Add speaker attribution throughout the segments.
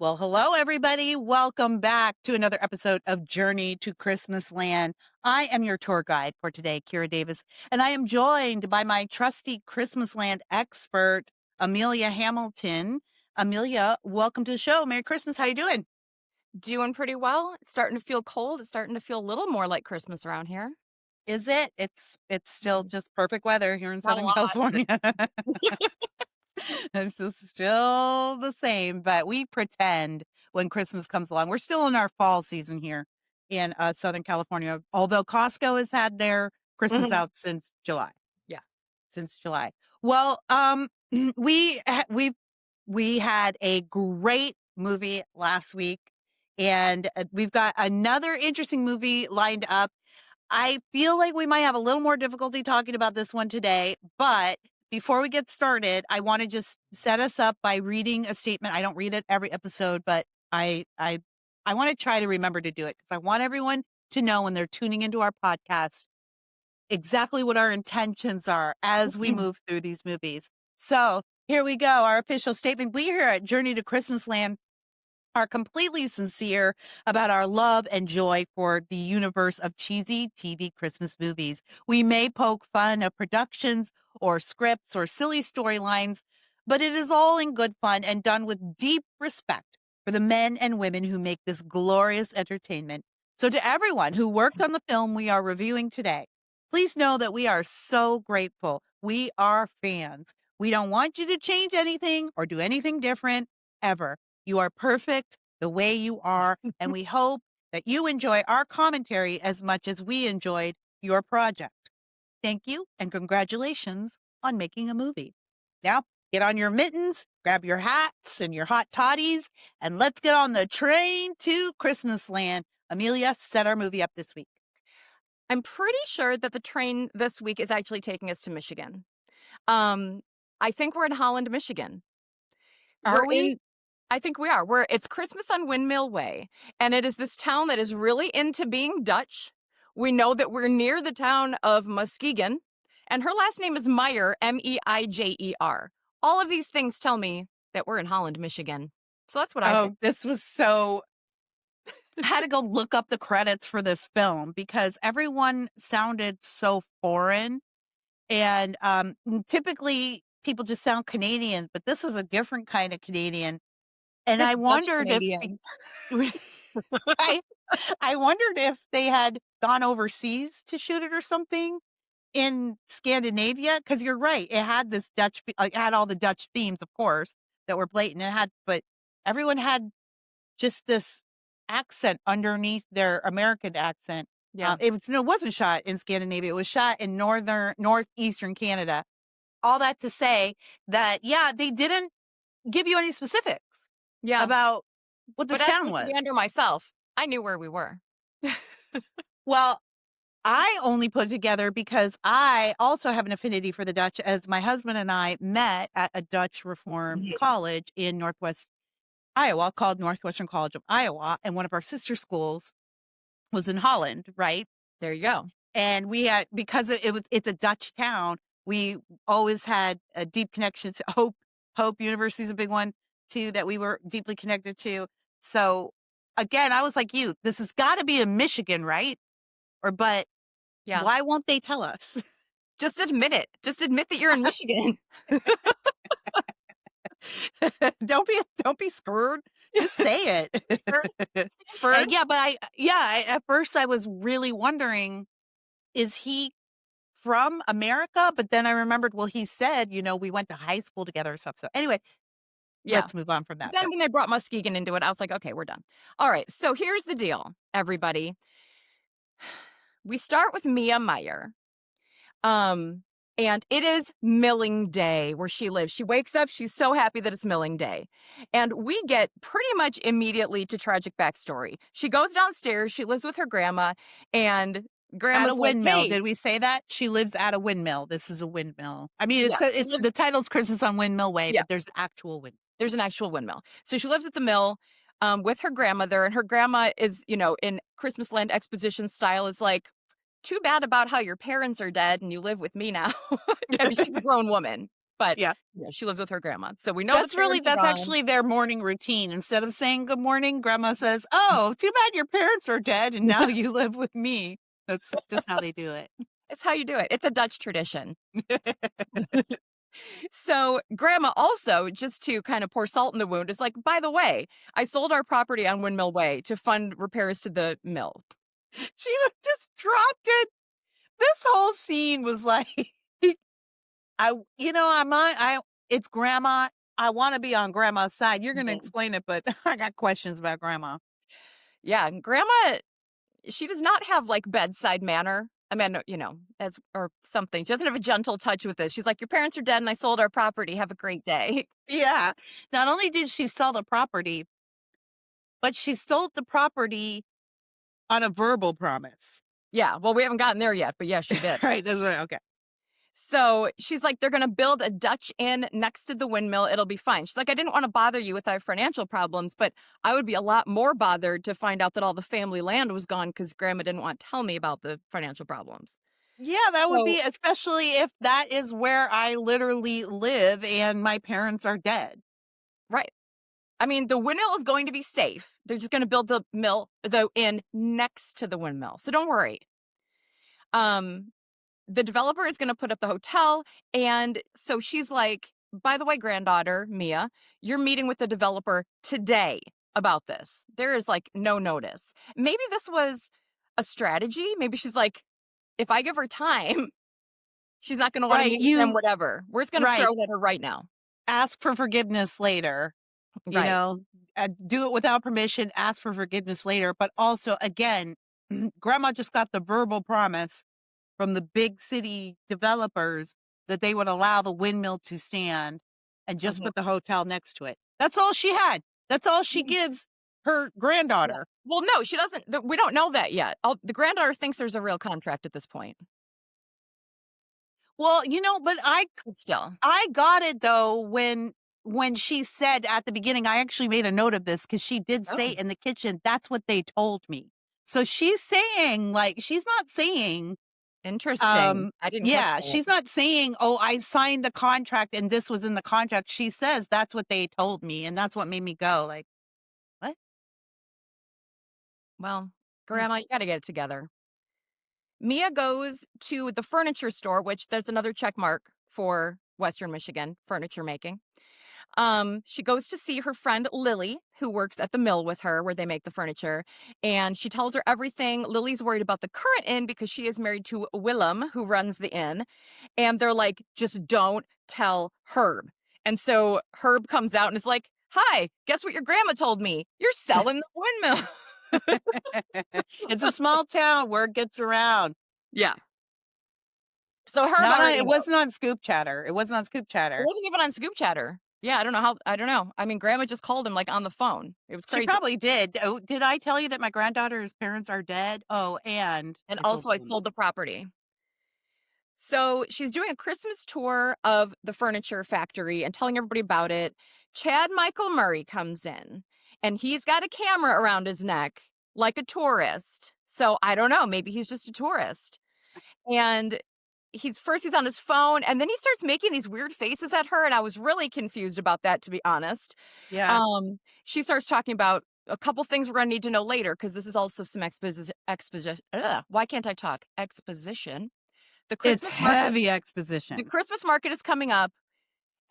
Speaker 1: Well, hello, everybody. Welcome back to another episode of Journey to Christmasland. I am your tour guide for today, Kira Davis, and I am joined by my trusty Christmasland expert, Amelia Hamilton. Amelia, welcome to the show. Merry Christmas. How you doing?
Speaker 2: Doing pretty well. It's starting to feel cold. It's starting to feel a little more like Christmas around here.
Speaker 1: Is it? It's still just perfect weather here in
Speaker 2: Not a
Speaker 1: Southern
Speaker 2: lot, but
Speaker 1: California. It's just still the same, but we pretend when Christmas comes along. We're still in our fall season here in Southern California, although Costco has had their Christmas
Speaker 2: Mhm.
Speaker 1: out since July.
Speaker 2: Yeah.
Speaker 1: Since July. Well, we had a great movie last week, and we've got another interesting movie lined up. I feel like we might have a little more difficulty talking about this one today, but before we get started, I want to just set us up by reading a statement. I don't read it every episode, but I want to try to remember to do it because I want everyone to know when they're tuning into our podcast exactly what our intentions are as we
Speaker 2: Mhm.
Speaker 1: move through these movies. So here we go. Our official statement. We here at Journey to Christmasland are completely sincere about our love and joy for the universe of cheesy TV Christmas movies. We may poke fun at productions or scripts or silly storylines, but it is all in good fun and done with deep respect for the men and women who make this glorious entertainment. So to everyone who worked on the film we are reviewing today, please know that we are so grateful. We are fans. We don't want you to change anything or do anything different ever. You are perfect the way you are, and we hope that you enjoy our commentary as much as we enjoyed your project. Thank you, and congratulations on making a movie. Now, get on your mittens, grab your hats and your hot toddies, and let's get on the train to Christmasland. Amelia, set our movie up this week.
Speaker 2: I'm pretty sure that the train this week is actually taking us to Michigan. Um, I think we're in Holland, Michigan.
Speaker 1: Are
Speaker 2: We're
Speaker 1: we?
Speaker 2: in I think we are. It's Christmas on Windmill Way, and it is this town that is really into being Dutch. We know that we're near the town of Muskegon, and her last name is Meyer, Meijer. All of these things tell me that we're in Holland, Michigan. So that's what I think.
Speaker 1: Oh, this was so I had to go look up the credits for this film because everyone sounded so foreign. And typically people just sound Canadian, but this is a different kind of Canadian. And
Speaker 2: It's
Speaker 1: I
Speaker 2: Dutch
Speaker 1: wondered if
Speaker 2: Canadian.
Speaker 1: I I wondered if they had gone overseas to shoot it or something in Scandinavia. Because you're right, it had this it had all the Dutch themes, of course, that were blatant. But everyone had just this accent underneath their American accent.
Speaker 2: Yeah.
Speaker 1: It wasn't shot in Scandinavia. It was shot in northeastern Canada. All that to say that, yeah, they didn't give you any specifics
Speaker 2: Yeah.
Speaker 1: about what
Speaker 2: But
Speaker 1: this
Speaker 2: as a
Speaker 1: town was.
Speaker 2: Michigander myself, I knew where we were.
Speaker 1: Well, I only put it together because I also have an affinity for the Dutch, as my husband and I met at a Dutch Reform
Speaker 2: Mhm.
Speaker 1: college in Northwest Iowa called Northwestern College of Iowa. And one of our sister schools was in Holland, right?
Speaker 2: There you go.
Speaker 1: And we had, because it's a Dutch town, we always had a deep connection to Hope University is a big one too that we were deeply connected to. So again, I was like you, this has got to be in Michigan, right? But
Speaker 2: Yeah.
Speaker 1: why won't they tell us?
Speaker 2: Just admit it. Just admit that you're in Michigan.
Speaker 1: Don't be screwed. Just say
Speaker 2: Sir,
Speaker 1: it.
Speaker 2: Bird.
Speaker 1: And yeah, but at first I was really wondering, is he from America? But then I remembered, well, he said, we went to high school together and stuff. So anyway,
Speaker 2: Yeah.
Speaker 1: let's move on from
Speaker 2: But
Speaker 1: that.
Speaker 2: then
Speaker 1: But
Speaker 2: when they brought Muskegon into it, I was like, okay, we're done. All right. So here's the deal, everybody. We start with Mia Meyer. Um, and it is milling day where she lives. She wakes up, she's so happy that it's milling day. And we get pretty much immediately to tragic backstory. She goes downstairs, she lives with her grandma, and
Speaker 1: at a
Speaker 2: grandma's like,
Speaker 1: windmill,
Speaker 2: hey,
Speaker 1: did we say that? She lives at a windmill. This is a windmill. I mean,
Speaker 2: yeah, she
Speaker 1: it's
Speaker 2: lives,
Speaker 1: the title's Christmas on Windmill Way,
Speaker 2: yeah,
Speaker 1: but there's actual wind.
Speaker 2: there's an actual windmill. So she lives at the mill with her grandmother, and her grandma is, in Christmasland exposition style, is like, too bad about how your parents are dead and you live with me now. I mean, she's a grown woman. But
Speaker 1: Yeah.
Speaker 2: yeah, she lives with her grandma. So we know the parents are
Speaker 1: That's
Speaker 2: gone.
Speaker 1: actually their morning routine. Instead of saying good morning, grandma says, "Oh, too bad your parents are dead and now you live with me." That's just how they do it.
Speaker 2: It's how you do it. It's a Dutch tradition. So grandma also, just to kind of pour salt in the wound, is like, by the way, I sold our property on Windmill Way to fund repairs to the mill.
Speaker 1: She just dropped it. This whole scene was like, it's grandma. I want to be on grandma's side. You're going to
Speaker 2: Mhm.
Speaker 1: explain it, but I got questions about grandma.
Speaker 2: Yeah, and grandma, she does not have like bedside manner. I mean, as or something. She doesn't have a gentle touch with this. She's like, your parents are dead and I sold our property. Have a great day.
Speaker 1: Yeah. Not only did she sell the property, but she sold the property on a verbal promise.
Speaker 2: Yeah, well, we haven't gotten there yet, but yes, she did.
Speaker 1: Right. That's right. Okay.
Speaker 2: So she's like, they're going to build a Dutch inn next to the windmill. It'll be fine. She's like, I didn't want to bother you with our financial problems, but I would be a lot more bothered to find out that all the family land was gone because grandma didn't want to tell me about the financial problems.
Speaker 1: Yeah, that would
Speaker 2: So,
Speaker 1: be, especially if that is where I literally live and my parents are dead.
Speaker 2: right. I mean, the windmill is going to be safe. They're just going to build the inn next to the windmill. So don't worry. Um, the developer is going to put up the hotel. And so she's like, by the way, granddaughter, Mia, you're meeting with the developer today about this. There is like no notice. Maybe this was a strategy. Maybe she's like, if I give her time, she's not going to want to
Speaker 1: Right.
Speaker 2: meet with them, whatever. We're just going to
Speaker 1: Right.
Speaker 2: throw it at her right now.
Speaker 1: Ask for forgiveness later. You
Speaker 2: Right.
Speaker 1: know, do it without permission, ask for forgiveness later. But also, again, grandma just got the verbal promise from the big city developers that they would allow the windmill to stand and just
Speaker 2: Mhm.
Speaker 1: put the hotel next to it. That's all she had. That's all she
Speaker 2: Mhm.
Speaker 1: gives her
Speaker 2: Yeah.
Speaker 1: granddaughter.
Speaker 2: Well, no, she doesn't. We don't know that yet. The granddaughter thinks there's a real contract at this point.
Speaker 1: Well, but
Speaker 2: But still.
Speaker 1: I got it though when she said at the beginning, I actually made a note of this because she did say
Speaker 2: Oh,
Speaker 1: in the kitchen, that's what they told me. So she's saying, like, she's not saying,
Speaker 2: interesting. I didn't catch
Speaker 1: yeah,
Speaker 2: that.
Speaker 1: she's not saying, oh, I signed the contract and this was in the contract. She says that's what they told me, and that's what made me go, like, what?
Speaker 2: Well,
Speaker 1: Mm.
Speaker 2: grandma, you got to get it together. Mia goes to the furniture store, which there's another check mark for Western Michigan furniture making. She goes to see her friend Lily, who works at the mill with her where they make the furniture, and she tells her everything. Lily's worried about the current inn because she is married to Willem, who runs the inn, and they're like, just don't tell Herb. And so Herb comes out and is like, hi, guess what your grandma told me? You're selling the windmill.
Speaker 1: It's a small town, word gets around.
Speaker 2: Yeah. So Herb
Speaker 1: Not on,
Speaker 2: already
Speaker 1: it
Speaker 2: knows.
Speaker 1: wasn't on Scoop Chatter. It wasn't on Scoop
Speaker 2: It
Speaker 1: Chatter.
Speaker 2: wasn't even on Scoop Chatter. Yeah, I don't know. I mean, grandma just called him like on the phone. It was
Speaker 1: She
Speaker 2: crazy.
Speaker 1: probably did. Oh, did I tell you that my granddaughter's parents are dead? Oh, and
Speaker 2: And
Speaker 1: I sold
Speaker 2: also
Speaker 1: the
Speaker 2: I
Speaker 1: windmill.
Speaker 2: sold the property. So she's doing a Christmas tour of the furniture factory and telling everybody about it. Chad Michael Murray comes in and he's got a camera around his neck like a tourist. So I don't know, maybe he's just a tourist. And he's on his phone and then he starts making these weird faces at her and I was really confused about that, to be honest.
Speaker 1: Yeah.
Speaker 2: She starts talking about a couple things we're going to need to know later because this is also some exposition. Why can't I talk? Exposition. The
Speaker 1: It's
Speaker 2: Christmas market
Speaker 1: heavy
Speaker 2: the
Speaker 1: exposition.
Speaker 2: Christmas market is coming up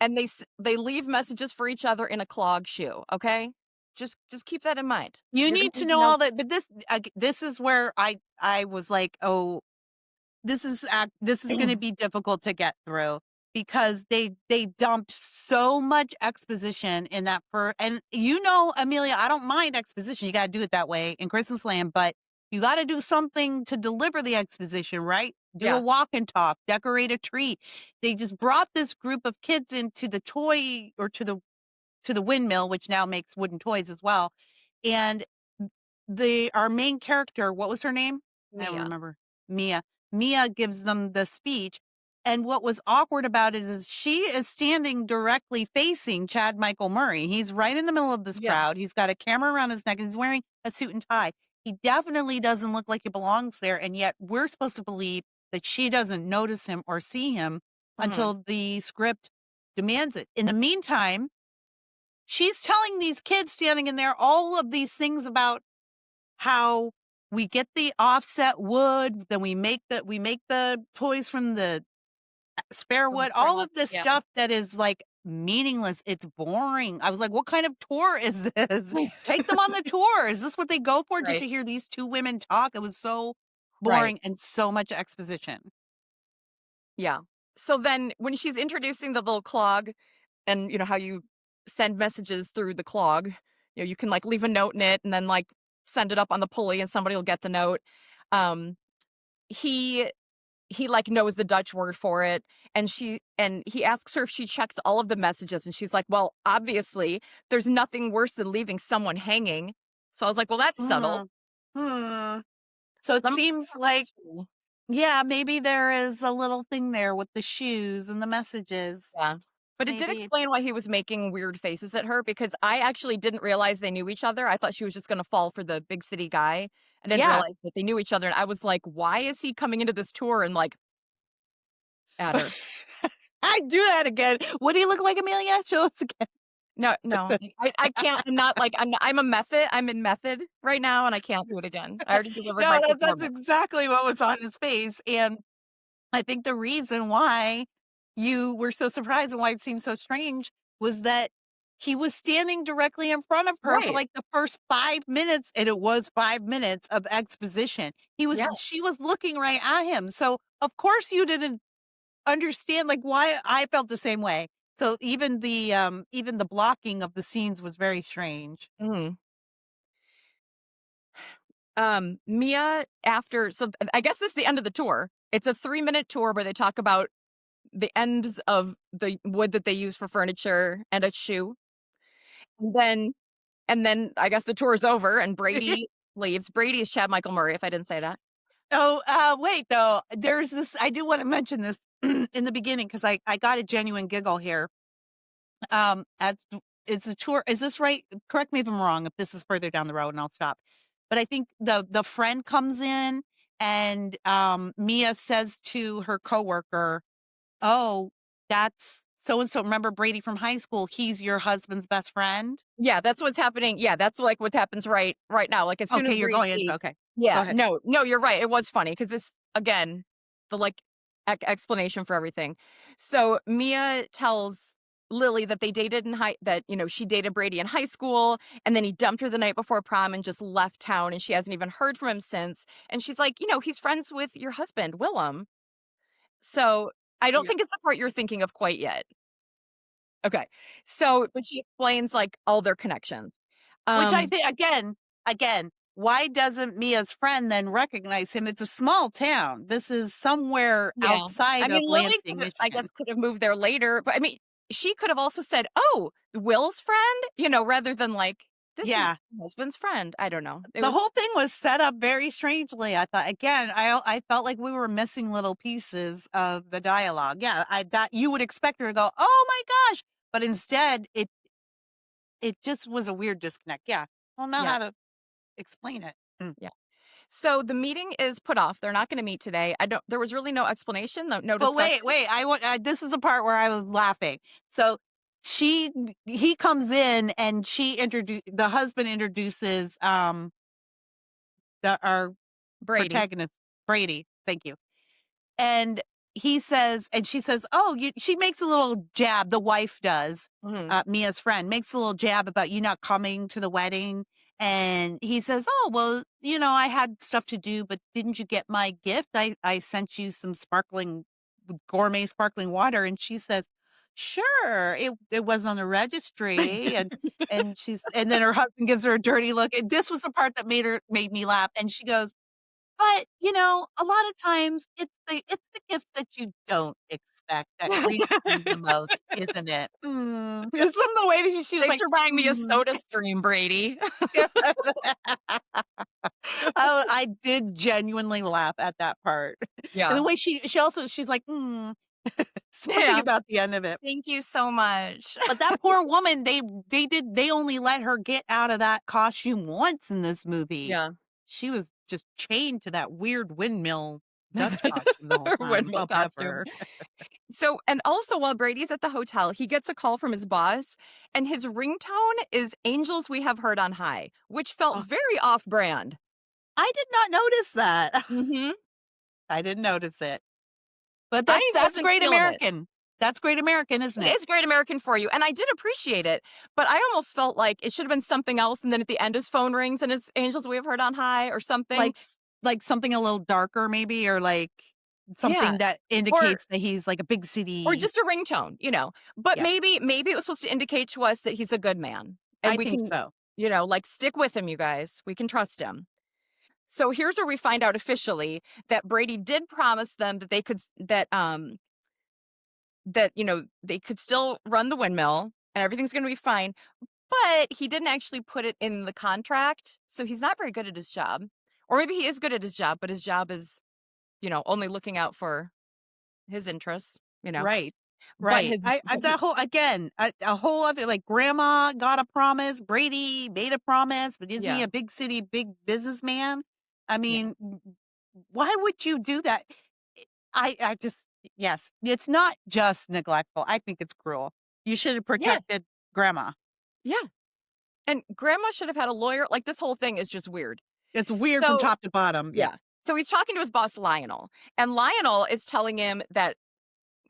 Speaker 2: and they leave messages for each other in a clog shoe, okay? Just keep that in mind.
Speaker 1: You
Speaker 2: You're going
Speaker 1: need
Speaker 2: to
Speaker 1: to
Speaker 2: need to
Speaker 1: know
Speaker 2: know.
Speaker 1: all that, but this is where I was like, "Oh, this is gonna be difficult to get through," because they dumped so much exposition in that and Amelia, I don't mind exposition, you gotta do it that way in Christmas Land, but you gotta do something to deliver the exposition, right? Do a
Speaker 2: Yeah.
Speaker 1: walk and talk, decorate a tree. They just brought this group of kids into the toy or to the windmill, which now makes wooden toys as well. And our main character, what was her name? I don't
Speaker 2: Mia.
Speaker 1: remember. Mia. Mia gives them the speech. And what was awkward about it is she is standing directly facing Chad Michael Murray. He's right in the middle of this
Speaker 2: Yeah.
Speaker 1: crowd. He's got a camera around his neck and he's wearing a suit and tie. He definitely doesn't look like he belongs there. And yet we're supposed to believe that she doesn't notice him or see him
Speaker 2: Mhm.
Speaker 1: until the script demands it. In the meantime, she's telling these kids standing in there all of these things about how we get the offset wood, then we make the toys from the spare
Speaker 2: From the
Speaker 1: wood, all
Speaker 2: scrap.
Speaker 1: of this
Speaker 2: Yeah.
Speaker 1: stuff that is like meaningless. It's boring. I was like, what kind of tour is this? Take them on the tour. Is this what they go for? Just
Speaker 2: Right.
Speaker 1: to hear these two women talk? It was so
Speaker 2: Right.
Speaker 1: boring and so much exposition.
Speaker 2: Yeah. So then when she's introducing the little clog and how you send messages through the clog, you can like leave a note in it and then like send it up on the pulley and somebody will get the note. Um, he he like knows the Dutch word for it and he asks her if she checks all of the messages and she's like, "Well, obviously, there's nothing worse than leaving someone hanging." So I was like, "Well, that's subtle."
Speaker 1: Hmm. Hmm. So it
Speaker 2: Some
Speaker 1: seems like, yeah, maybe there is a little thing there with the shoes and the messages.
Speaker 2: Yeah. But it did
Speaker 1: Maybe.
Speaker 2: explain why he was making weird faces at her because I actually didn't realize they knew each other. I thought she was just gonna fall for the big city guy. I didn't
Speaker 1: Yeah.
Speaker 2: realize that they knew each other, and I was like, "Why is he coming into this tour and, like, at her?"
Speaker 1: I'd do that again. Would he look like Amelia? Show us again.
Speaker 2: No, no, I can't. I'm not like I'm a method. I'm in method right now, and I can't do it again. I already delivered my
Speaker 1: No, that's
Speaker 2: performance.
Speaker 1: exactly what was on his face, and I think the reason why you were so surprised and why it seemed so strange was that he was standing directly in front of her for,
Speaker 2: Right.
Speaker 1: like, the first 5 minutes, and it was 5 minutes of exposition.
Speaker 2: Yeah.
Speaker 1: She was looking right at him, so, of course, you didn't understand, like, why I felt the same way. So even the blocking of the scenes was very strange.
Speaker 2: Mhm. Mia after so I guess this is the end of the tour. It's a 3-minute tour where they talk about the ends of the wood that they use for furniture and a shoe. And then I guess the tour is over and Brady leaves. Brady is Chad Michael Murray, if I didn't say that.
Speaker 1: Oh, wait, though, there's this I do wanna mention this in the beginning because I got a genuine giggle here. As it's a tour is this right? Correct me if I'm wrong, if this is further down the road, and I'll stop. But I think the friend comes in and, Mia says to her coworker, "Oh, that's so and so. Remember Brady from high school? He's your husband's best friend?"
Speaker 2: Yeah, that's what's happening. Yeah, that's like what happens right now. Like as soon
Speaker 1: Okay,
Speaker 2: as
Speaker 1: you're
Speaker 2: Brady
Speaker 1: going into
Speaker 2: leaves.
Speaker 1: okay. Go
Speaker 2: Yeah,
Speaker 1: ahead.
Speaker 2: no, you're right. It was funny because this again, the like explanation for everything. So Mia tells Lily that they dated in high that she dated Brady in high school and then he dumped her the night before prom and just left town and she hasn't even heard from him since. And she's like, he's friends with your husband, Willem. So I don't
Speaker 1: Yeah.
Speaker 2: think it's the part you're thinking of quite yet. Okay. So, but she explains like all their connections.
Speaker 1: Which I
Speaker 2: Um,
Speaker 1: think again, why doesn't Mia's friend then recognize him? It's a small town. This is somewhere
Speaker 2: yeah. I
Speaker 1: outside
Speaker 2: mean,
Speaker 1: of
Speaker 2: Lily
Speaker 1: Lansing,
Speaker 2: I guess
Speaker 1: Michigan.
Speaker 2: could have moved there later, but I mean, she could have also said, "Oh, Will's friend," rather than like, "This is
Speaker 1: Yeah.
Speaker 2: my husband's friend." I don't know. It
Speaker 1: The whole
Speaker 2: was
Speaker 1: thing was set up very strangely. I thought again, I felt like we were missing little pieces of the dialogue. Yeah, I that you would expect her to go, "Oh my gosh," but instead it just was a weird disconnect. Yeah, I don't know
Speaker 2: yeah,
Speaker 1: how to explain it. Mm.
Speaker 2: yeah. So the meeting is put off. They're not going to meet today. I don't. There was really no explanation, no
Speaker 1: But
Speaker 2: discussion.
Speaker 1: wait, I want. This is the part where I was laughing. So she he comes in and the husband introduces the our
Speaker 2: Brady.
Speaker 1: protagonist Brady. Thank you. And he says and she says, "Oh, she makes a little jab, the wife does,
Speaker 2: Hmm.
Speaker 1: Mia's friend, makes a little jab about you not coming to the wedding." And he says, "Oh, well, I had stuff to do, but didn't you get my gift? I sent you some gourmet sparkling water." And she says, "Sure, it was on the registry." And then her husband gives her a dirty look. And this was the part that made me laugh. And she goes, "But, a lot of times it's the gifts that you don't expect that reach you the most, isn't it?" Mm. Some of the way that she was
Speaker 2: Thanks
Speaker 1: like,
Speaker 2: for buying me a
Speaker 1: "Mm."
Speaker 2: Soda Stream, Brady.
Speaker 1: Oh, I did genuinely laugh at that part. And
Speaker 2: Yeah.
Speaker 1: the way she's like, "Mm." Something
Speaker 2: Yeah.
Speaker 1: about the end of it.
Speaker 2: Thank you so much.
Speaker 1: But that poor woman, they only let her get out of that costume once in this movie.
Speaker 2: Yeah.
Speaker 1: She was just chained to that weird windmill Dutch costume the whole
Speaker 2: Her
Speaker 1: time.
Speaker 2: windmill
Speaker 1: Well,
Speaker 2: costume.
Speaker 1: Pepper.
Speaker 2: So, and also while Brady's at the hotel, he gets a call from his boss, and his ringtone is Angels We Have Heard on High, which felt
Speaker 1: Oh,
Speaker 2: very off brand.
Speaker 1: I did not notice that.
Speaker 2: Hmm.
Speaker 1: I didn't notice it. But
Speaker 2: I
Speaker 1: that's
Speaker 2: wasn't
Speaker 1: great
Speaker 2: feeling it.
Speaker 1: American. That's great American, isn't it?
Speaker 2: It's Great American for you, and I did appreciate it, but I almost felt like it should have been something else, and then at the end his phone rings and it's Angels We Have Heard on High or something.
Speaker 1: Like something a little darker maybe, or like
Speaker 2: Yeah.
Speaker 1: something that
Speaker 2: Or
Speaker 1: indicates that he's like a big
Speaker 2: or
Speaker 1: city.
Speaker 2: just a ringtone, but
Speaker 1: Yeah,
Speaker 2: maybe it was supposed to indicate to us that he's a good man, and
Speaker 1: I
Speaker 2: we
Speaker 1: think
Speaker 2: can,
Speaker 1: so.
Speaker 2: like, stick with him, you guys. We can trust him. So here's where we find out officially that Brady did promise them that they could they could still run the windmill and everything's going to be fine, but he didn't actually put it in the contract. So he's not very good at his job. Or maybe he is good at his job, but his job is, only looking out for his interests.
Speaker 1: Right.
Speaker 2: But
Speaker 1: Right.
Speaker 2: his
Speaker 1: I
Speaker 2: but
Speaker 1: that whole again, a whole other like grandma got a promise, Brady made a promise, but isn't he
Speaker 2: yeah.
Speaker 1: a big city, big businessman? I
Speaker 2: Yeah.
Speaker 1: mean, why would you do that? I just yes, it's not just neglectful. I think it's cruel. You should have
Speaker 2: Yeah.
Speaker 1: protected grandma.
Speaker 2: Yeah. And grandma should have had a lawyer. Like, this whole thing is just weird.
Speaker 1: It's weird from
Speaker 2: So,
Speaker 1: top to bottom. Yeah.
Speaker 2: yeah. So he's talking to his boss, Lionel, and Lionel is telling him that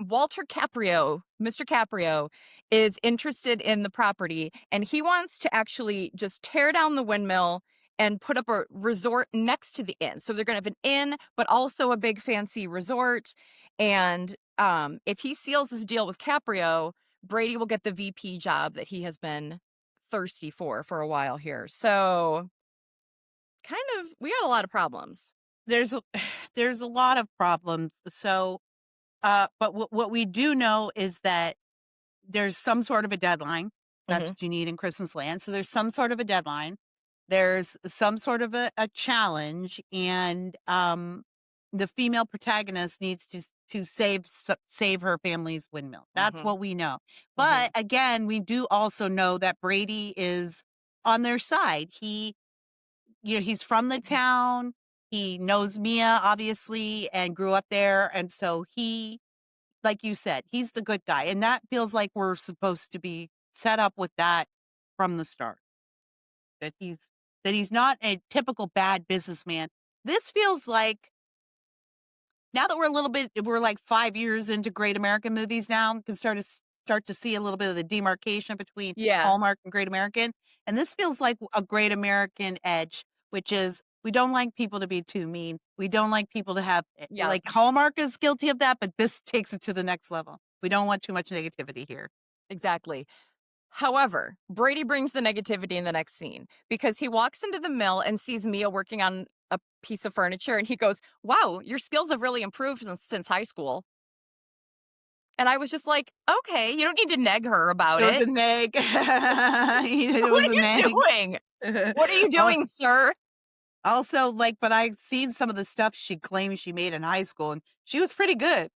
Speaker 2: Walter Caprio, Mr. Caprio, is interested in the property and he wants to actually just tear down the windmill and put up a resort next to the inn. So they're going to have an inn, but also a big fancy resort. And if he seals this deal with Caprio, Brady will get the VP job that he has been thirsty for a while here. So we got a lot of problems.
Speaker 1: There's a there's a lot of problems. So but what we do know is that there's some sort of a deadline. That's
Speaker 2: Hmm.
Speaker 1: what you need in Christmas land. So there's some sort of a deadline. There's some sort of a challenge, and the female protagonist needs to save her family's windmill. That's
Speaker 2: Hmm.
Speaker 1: what we know.
Speaker 2: Hmm.
Speaker 1: But again, we do also know that Brady is on their side. He's from the town. He knows Mia obviously and grew up there, and so he, like you said, he's the good guy, and that feels like we're supposed to be set up with that from the start, that he's not a typical bad businessman. This feels like now that we're like 5 years into great American movies now, we can start to see a little bit of the demarcation between
Speaker 2: Yeah.
Speaker 1: Hallmark and Great American, and this feels like a Great American edge, which is we don't like people to be too mean. We don't like people to have
Speaker 2: Yeah.
Speaker 1: like Hallmark is guilty of that, but this takes it to the next level. We don't want too much negativity here.
Speaker 2: Exactly. However, Brady brings the negativity in the next scene because he walks into the mill and sees Mia working on a piece of furniture and he goes, "Wow, your skills have really improved since high school." And I was just like, "Okay, you don't need to neg her about
Speaker 1: It was
Speaker 2: it."
Speaker 1: a nag. It
Speaker 2: What
Speaker 1: was
Speaker 2: are
Speaker 1: a
Speaker 2: you
Speaker 1: nag.
Speaker 2: doing? What are you
Speaker 1: Al
Speaker 2: doing, sir?
Speaker 1: Also, like, but I've seen some of the stuff she claims she made in high school, and she was pretty good.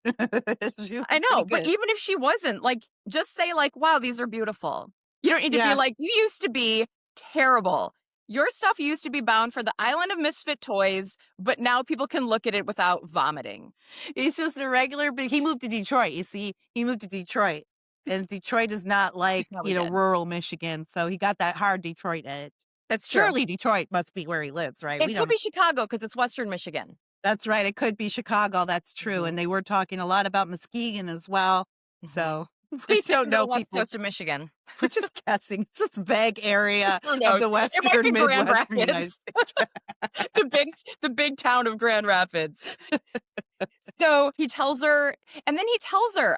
Speaker 1: She was
Speaker 2: I
Speaker 1: pretty
Speaker 2: know, but
Speaker 1: good.
Speaker 2: even if she wasn't, like, just say like, "Wow, these are beautiful." You don't need to be
Speaker 1: Yeah.
Speaker 2: like, "You used to be terrible. Your stuff used to be bound for the island of misfit toys, but now people can look at it without vomiting."
Speaker 1: He's just a regular, but he moved to Detroit, you see? He moved to Detroit, and Detroit is not
Speaker 2: He
Speaker 1: like,
Speaker 2: probably did.
Speaker 1: rural Michigan, so he got that hard Detroit edge.
Speaker 2: That's true.
Speaker 1: Surely Detroit must be where he lives, right?
Speaker 2: It
Speaker 1: We
Speaker 2: could
Speaker 1: don't.
Speaker 2: be Chicago because it's Western Michigan.
Speaker 1: That's right, it could be Chicago, that's true, and
Speaker 2: Mhm,
Speaker 1: they were talking a lot about Muskegon as well,
Speaker 2: mhm.
Speaker 1: so we
Speaker 2: Just
Speaker 1: don't
Speaker 2: sticking to the
Speaker 1: know
Speaker 2: West
Speaker 1: people.
Speaker 2: Coast of Michigan.
Speaker 1: We're just guessing. It's this vague area
Speaker 2: Who
Speaker 1: of
Speaker 2: knows?
Speaker 1: the
Speaker 2: It might be
Speaker 1: Western
Speaker 2: Grand
Speaker 1: Midwestern United
Speaker 2: Rapids,
Speaker 1: States.
Speaker 2: the big town of Grand Rapids. So he tells her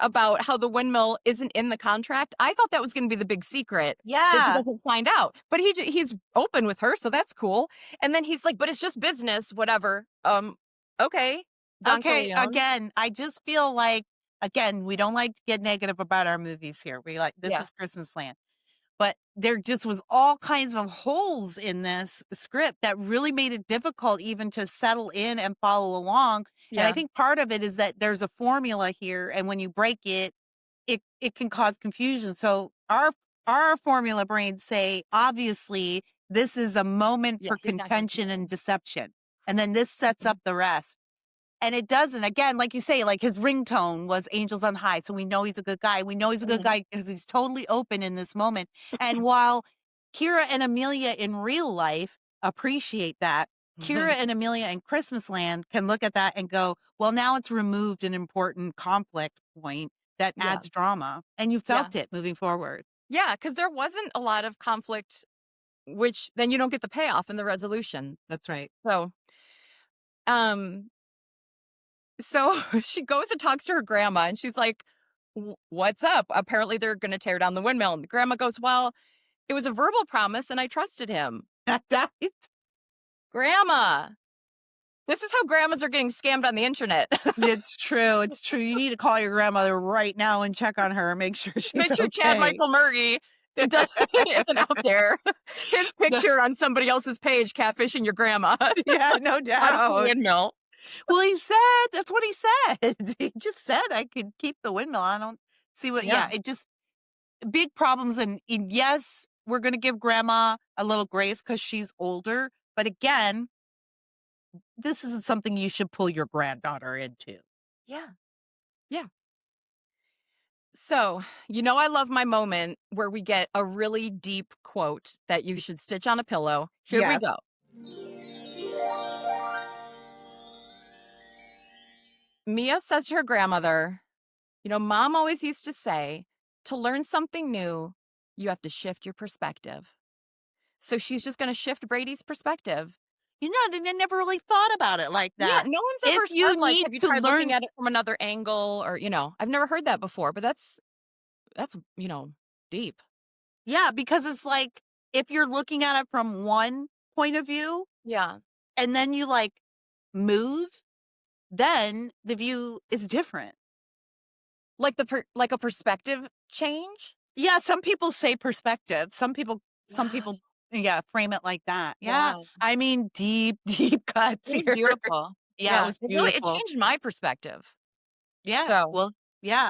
Speaker 2: about how the windmill isn't in the contract. I thought that was gonna be the big secret that she
Speaker 1: Yeah.
Speaker 2: doesn't find out, but he's open with her, so that's cool, and then he's like, "But it's just business, whatever." Okay, Don
Speaker 1: Okay,
Speaker 2: Corleone.
Speaker 1: again, I just feel like again, we don't like to get negative about our movies here. We like this
Speaker 2: Yeah,
Speaker 1: is Christmas Land. But there just was all kinds of holes in this script that really made it difficult even to settle in and follow along. And I
Speaker 2: yeah,
Speaker 1: think part of it is that there's a formula here, and when you break it, it can cause confusion. So our formula brains say, obviously, this is a moment
Speaker 2: yeah,
Speaker 1: for
Speaker 2: he's not gonna
Speaker 1: contention and
Speaker 2: complain.
Speaker 1: deception. And then this sets up the rest. And it doesn't. Again, like you say, like his ringtone was Angels on High. So we know he's a good guy. We know he's a good
Speaker 2: Mhm.
Speaker 1: guy because he's totally open in this moment. And while Kira and Amelia in real life appreciate that, Kira and Amelia in Christmasland can look at that and go, well, now it's removed an important conflict point that
Speaker 2: Yeah.
Speaker 1: adds drama. And you
Speaker 2: Yeah.
Speaker 1: felt it moving forward.
Speaker 2: Yeah, because there wasn't a lot of conflict, which then you don't get the payoff in the resolution.
Speaker 1: That's right.
Speaker 2: So, um, so she goes and talks to her grandma, and she's like, What's up? Apparently, they're going to tear down the windmill." And the grandma goes, "Well, it was a verbal promise, and I trusted him."
Speaker 1: That
Speaker 2: Grandma, this is how grandmas are getting scammed on the internet.
Speaker 1: It's true. It's true. You need to call your grandmother right now and check on her and make sure she's
Speaker 2: Make sure Chad
Speaker 1: okay.
Speaker 2: Michael Murray isn't out there. His
Speaker 1: No,
Speaker 2: picture on somebody else's page catfishing your grandma
Speaker 1: yeah, no
Speaker 2: out of the
Speaker 1: doubt.
Speaker 2: windmill.
Speaker 1: Well, he said that's what he said. He just said I could keep the windmill. I don't see what.
Speaker 2: Yeah.
Speaker 1: Yeah, it just big problems. And yes, we're going to give grandma a little grace because she's older. But again, this isn't something you should pull your granddaughter into.
Speaker 2: Yeah. Yeah. So, I love my moment where we get a really deep quote that you should stitch on a pillow. Here we
Speaker 1: Yes.
Speaker 2: go. Mia says to her grandmother, Mom always used to say, to learn something new, you have to shift your perspective. So she's just going to shift Brady's perspective.
Speaker 1: They never really thought about it like
Speaker 2: Yeah,
Speaker 1: that.
Speaker 2: no one's
Speaker 1: If
Speaker 2: ever
Speaker 1: you
Speaker 2: said, like,
Speaker 1: need
Speaker 2: have you
Speaker 1: to
Speaker 2: tried looking
Speaker 1: learn,
Speaker 2: at it from another angle? Or, I've never heard that before, but that's deep.
Speaker 1: yeah, because it's like if you're looking at it from one point of view
Speaker 2: Yeah.
Speaker 1: and then you like move, then the view is different.
Speaker 2: Like like a perspective change?
Speaker 1: Yeah, some people say perspective. Some
Speaker 2: Wow.
Speaker 1: people yeah, frame it like that. Yeah.
Speaker 2: Wow.
Speaker 1: I mean deep, deep cuts
Speaker 2: It was
Speaker 1: here.
Speaker 2: beautiful.
Speaker 1: Yeah, it
Speaker 2: Yeah.
Speaker 1: was
Speaker 2: It
Speaker 1: beautiful.
Speaker 2: changed my perspective.
Speaker 1: Yeah.
Speaker 2: So,
Speaker 1: Well, yeah.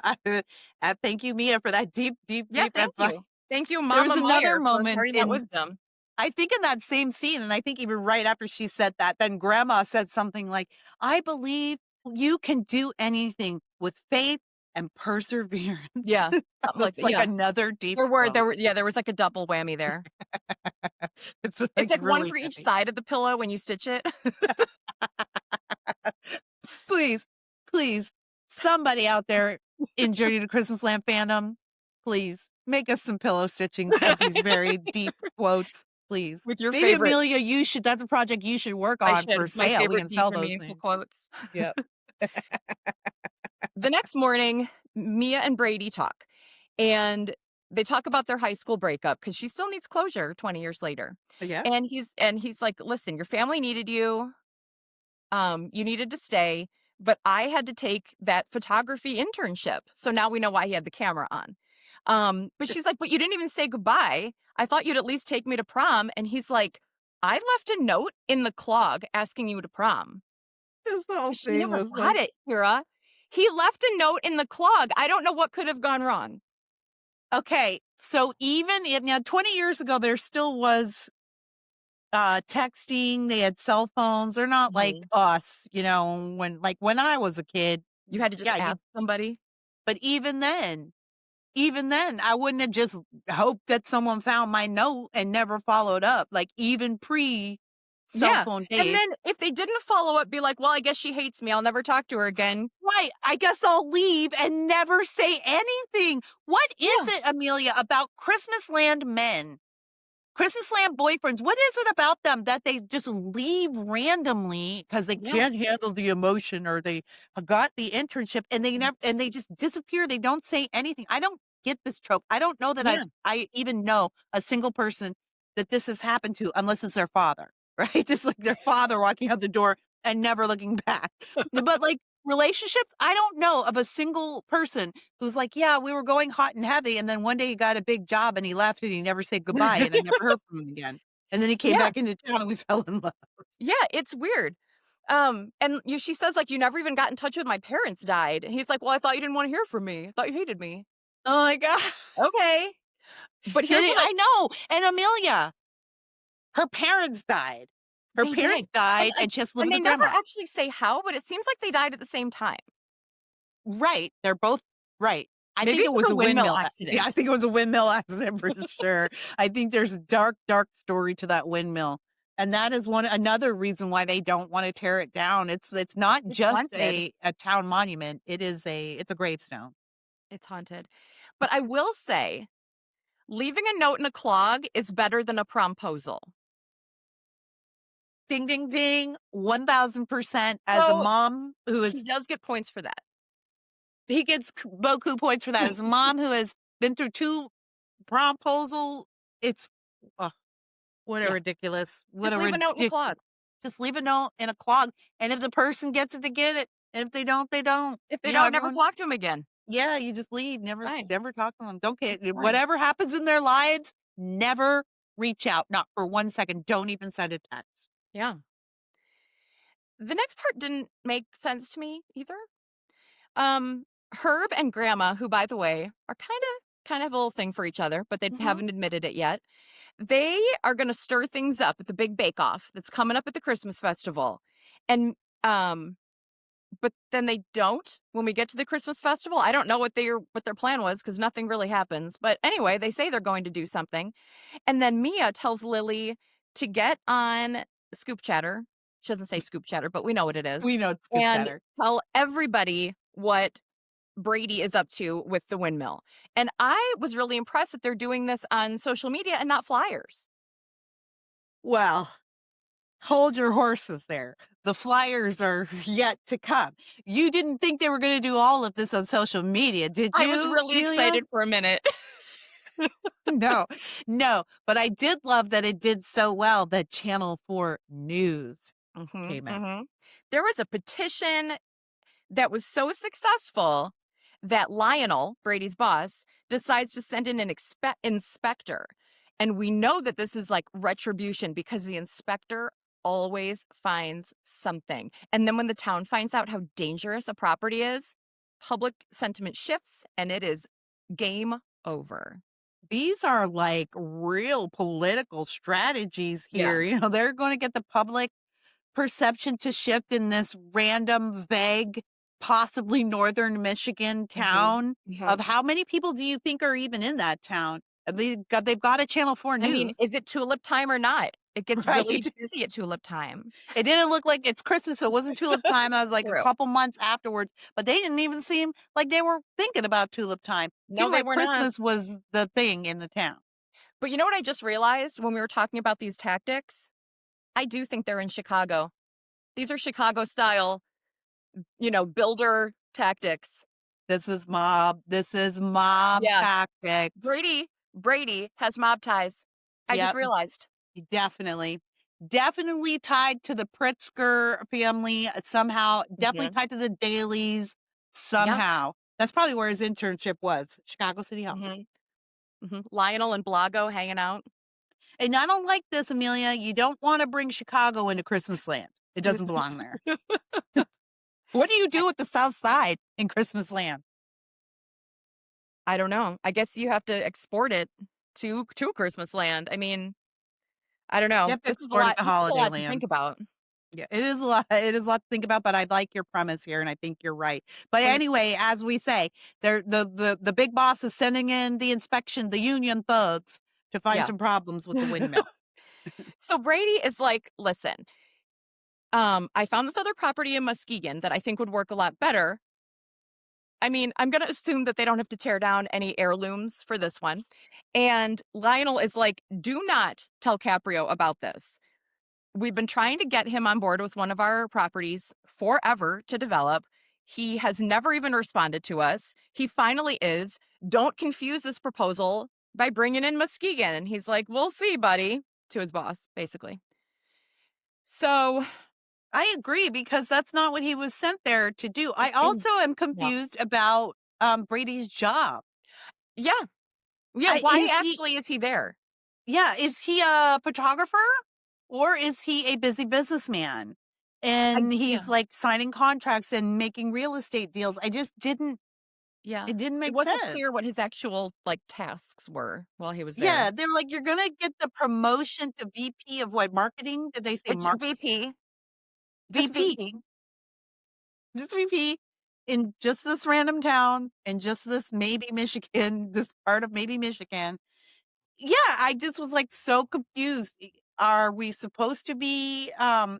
Speaker 1: Thank you, Mia, for that deep, deep,
Speaker 2: yeah,
Speaker 1: deep
Speaker 2: thank
Speaker 1: advice.
Speaker 2: you. Thank you,
Speaker 1: There was
Speaker 2: Mama
Speaker 1: another
Speaker 2: Meyer, for
Speaker 1: moment
Speaker 2: imparting that
Speaker 1: in
Speaker 2: wisdom.
Speaker 1: I think in that same scene, and I think even right after she said that, then grandma said something like, I believe you can do anything with faith and perseverance.
Speaker 2: Yeah. Something like
Speaker 1: That's
Speaker 2: that.
Speaker 1: like
Speaker 2: Yeah.
Speaker 1: another deep
Speaker 2: There were
Speaker 1: quote.
Speaker 2: there were yeah, there was like a double whammy there.
Speaker 1: It's
Speaker 2: It's
Speaker 1: like
Speaker 2: like one
Speaker 1: really
Speaker 2: for each
Speaker 1: funny.
Speaker 2: side of the pillow when you stitch it.
Speaker 1: Please, please, somebody out there in Journey to Christmas Land fandom, please make us some pillow stitchings of these very deep quotes, please.
Speaker 2: With your
Speaker 1: Maybe
Speaker 2: favorite
Speaker 1: Amelia, that's a project you should work
Speaker 2: I
Speaker 1: on
Speaker 2: should
Speaker 1: for
Speaker 2: with my
Speaker 1: sale. We
Speaker 2: favorite
Speaker 1: can
Speaker 2: deep
Speaker 1: sell
Speaker 2: and
Speaker 1: those
Speaker 2: meaningful
Speaker 1: things.
Speaker 2: quotes.
Speaker 1: Yep.
Speaker 2: The next morning, Mia and Brady talk, and they talk about their high school breakup because she still needs closure 20 years later.
Speaker 1: Yeah.
Speaker 2: And he's like, "Listen, your family needed you. You needed to stay, but I had to take that photography internship." So now we know why he had the camera on. But she's like, "But you didn't even say goodbye. I thought you'd at least take me to prom." And he's like, "I left a note in the clog asking you to prom."
Speaker 1: This whole
Speaker 2: She
Speaker 1: thing
Speaker 2: never
Speaker 1: was
Speaker 2: got
Speaker 1: like,
Speaker 2: it, Kira. He left a note in the clog. I don't know what could have gone wrong.
Speaker 1: okay, so even now 20 years ago, there still was texting, they had cell phones. They're not like
Speaker 2: Mhm.
Speaker 1: us, when I was a kid.
Speaker 2: You had to just
Speaker 1: Yeah,
Speaker 2: ask somebody.
Speaker 1: but even then, I wouldn't have just hoped that someone found my note and never followed up. Like even pre cell
Speaker 2: Yeah.
Speaker 1: phone
Speaker 2: And
Speaker 1: days.
Speaker 2: then if they didn't follow up, be like, "Well, I guess she hates me. I'll never talk to her again."
Speaker 1: Right. I guess I'll leave and never say anything. What is
Speaker 2: Yeah.
Speaker 1: it, Amelia, about Christmas land men? Christmas land boyfriends, what is it about them that they just leave randomly because they
Speaker 2: Yeah.
Speaker 1: can't handle the emotion or they got the internship and they just disappear. They don't say anything. I don't get this trope. I don't know that
Speaker 2: Yeah.
Speaker 1: I even know a single person that this has happened to unless it's their father, right? Just like their father walking out the door and never looking back. But like relationships, I don't know of a single person who's like, yeah, we were going hot and heavy, and then one day he got a big job and he left and he never said goodbye, and I never heard from him again. And then he came
Speaker 2: Yeah.
Speaker 1: back into town and we fell in love.
Speaker 2: Yeah, it's weird. And she says, like, "You never even got in touch with my parents died." And he's like, "Well, I thought you didn't want to hear from me. I thought you hated me."
Speaker 1: Oh my god.
Speaker 2: Okay. But
Speaker 1: Did
Speaker 2: here's
Speaker 1: he
Speaker 2: what
Speaker 1: I know, and Amelia, her parents died. Her
Speaker 2: They did.
Speaker 1: parents died, and she has to live
Speaker 2: And
Speaker 1: with
Speaker 2: they
Speaker 1: her
Speaker 2: never
Speaker 1: grandma.
Speaker 2: actually say how, but it seems like they died at the same time.
Speaker 1: Right. They're both right. I
Speaker 2: Maybe
Speaker 1: think
Speaker 2: it
Speaker 1: it
Speaker 2: was
Speaker 1: was
Speaker 2: a
Speaker 1: a
Speaker 2: windmill
Speaker 1: windmill. Yeah, I
Speaker 2: accident.
Speaker 1: think it was a windmill accident for sure. I think there's a dark, dark story to that windmill. And that is another reason why they don't want to tear it down. It's not
Speaker 2: It's
Speaker 1: just
Speaker 2: haunted.
Speaker 1: a town monument. It's a gravestone.
Speaker 2: It's haunted. But I will say, leaving a note in a clog is better than a promposal.
Speaker 1: Ding ding ding. 1000% as a
Speaker 2: So
Speaker 1: mom who
Speaker 2: he
Speaker 1: is
Speaker 2: does get points for that.
Speaker 1: he gets beaucoup points for that. As a mom who has been through 2 promposal, it's what a
Speaker 2: Yeah.
Speaker 1: ridiculous, what
Speaker 2: Just
Speaker 1: a
Speaker 2: leave a note in the
Speaker 1: ridiculous.
Speaker 2: clog.
Speaker 1: Just leave a note in a clog, and if the person gets it, they get it, and if they don't, they don't.
Speaker 2: If they
Speaker 1: You know,
Speaker 2: don't, never
Speaker 1: everyone
Speaker 2: talk to him again.
Speaker 1: yeah, you just leave, never
Speaker 2: Fine.
Speaker 1: never talk to them. Don't care
Speaker 2: It's fine.
Speaker 1: whatever happens in their lives, never reach out, not for 1 second, don't even send a text.
Speaker 2: Yeah. The next part didn't make sense to me either. Herb and Grandma, who by the way are kind of have a little thing for each other, but they
Speaker 1: Mhm.
Speaker 2: haven't admitted it yet. They are going to stir things up at the big bake off that's coming up at the Christmas festival. And but then they don't when we get to the Christmas festival. I don't know what their plan was cuz nothing really happens. But anyway, they say they're going to do something. And then Mia tells Lily to get on Scoop Chatter. She doesn't say Scoop Chatter, but we know what it is.
Speaker 1: We know it's good
Speaker 2: And
Speaker 1: chatter.
Speaker 2: tell everybody what Brady is up to with the windmill. And I was really impressed that they're doing this on social media and not flyers.
Speaker 1: Well, hold your horses there. The flyers are yet to come. You didn't think they were gonna do all of this on social media, did
Speaker 2: I was
Speaker 1: you,
Speaker 2: really
Speaker 1: Amelia?
Speaker 2: excited for a minute.
Speaker 1: No, no, but I did love that it did so well that Channel 4 News
Speaker 2: Mhm,
Speaker 1: came out.
Speaker 2: mhm. There was a petition that was so successful that Lionel, Brady's boss, decides to send in an inspector. And we know that this is like retribution because the inspector always finds something. And then when the town finds out how dangerous a property is, public sentiment shifts and it is game over.
Speaker 1: These are like real political strategies here.
Speaker 2: Yes.
Speaker 1: You know, they're going to get the public perception to shift in this random, vague, possibly northern Michigan
Speaker 2: Mhm,
Speaker 1: town.
Speaker 2: mhm.
Speaker 1: Of how many people do you think are even in that town? They've got a Channel 4
Speaker 2: I mean,
Speaker 1: News,
Speaker 2: is it tulip time or not? It gets really
Speaker 1: right?
Speaker 2: busy at tulip time.
Speaker 1: It didn't look like it's Christmas, so it wasn't tulip time. I was like a
Speaker 2: True.
Speaker 1: couple months afterwards, but they didn't even seem like they were thinking about tulip time.
Speaker 2: No,
Speaker 1: Seemed
Speaker 2: they
Speaker 1: like
Speaker 2: were not.
Speaker 1: Christmas was the thing in the town.
Speaker 2: But you know what I just realized when we were talking about these tactics? I do think they're in Chicago. These are Chicago style, builder tactics.
Speaker 1: This is mob
Speaker 2: Yeah.
Speaker 1: tactics.
Speaker 2: Brady has mob ties. I just
Speaker 1: Yep,
Speaker 2: realized.
Speaker 1: definitely. Definitely tied to the Pritzker family somehow. Definitely
Speaker 2: Mhm.
Speaker 1: tied to the Dailies
Speaker 2: Yep.
Speaker 1: somehow. That's probably where his internship was, Chicago City Hall.
Speaker 2: Mhm. Mhm. Lionel and Blago hanging out.
Speaker 1: And I don't like this, Amelia. You don't want to bring Chicago into Christmas land. It doesn't belong there. What do you
Speaker 2: I
Speaker 1: do with the South Side in Christmas land?
Speaker 2: I don't know. I guess you have to export it to Christmas land. I mean, I don't
Speaker 1: You
Speaker 2: know.
Speaker 1: have to export it to
Speaker 2: This is a
Speaker 1: Holiday
Speaker 2: lot to
Speaker 1: Land.
Speaker 2: think about.
Speaker 1: Yeah, it is a lot. It is a lot to think about, but I like your premise here, and I think you're right. But
Speaker 2: And
Speaker 1: anyway, as we say, the big boss is sending in the inspection, the union thugs, to find
Speaker 2: yeah.
Speaker 1: some problems with the windmill.
Speaker 2: So Brady is like, "Listen, I found this other property in Muskegon that I think would work a lot better. I mean, I'm going to assume that they don't have to tear down any heirlooms for this one." And Lionel is like, "Do not tell Caprio about this. We've been trying to get him on board with one of our properties forever to develop. He has never even responded to us. He finally is. Don't confuse this proposal by bringing in Muskegon." And he's like, "We'll see, buddy," to his boss, basically. So,
Speaker 1: I agree because that's not what he was sent there to do. I
Speaker 2: and-
Speaker 1: also am
Speaker 2: yeah.
Speaker 1: confused about Brady's job.
Speaker 2: Yeah. Yeah. Why
Speaker 1: Is he?
Speaker 2: actually is he there?
Speaker 1: Yeah, is he a photographer or is he a busy businessman? And
Speaker 2: Yeah.
Speaker 1: he's like signing contracts and making real estate deals. I just didn't.
Speaker 2: Yeah.
Speaker 1: It didn't
Speaker 2: It
Speaker 1: make
Speaker 2: wasn't
Speaker 1: sense.
Speaker 2: clear what his actual, like, tasks were while he was there.
Speaker 1: Yeah, they're like, "You're gonna get the promotion to VP of what, marketing?" Did they say
Speaker 2: Which VP, just
Speaker 1: VP,
Speaker 2: VP.
Speaker 1: just VP in just this random town, in just this maybe Michigan, this part of maybe Michigan. Yeah, I just was, like, so confused. Are we supposed to be,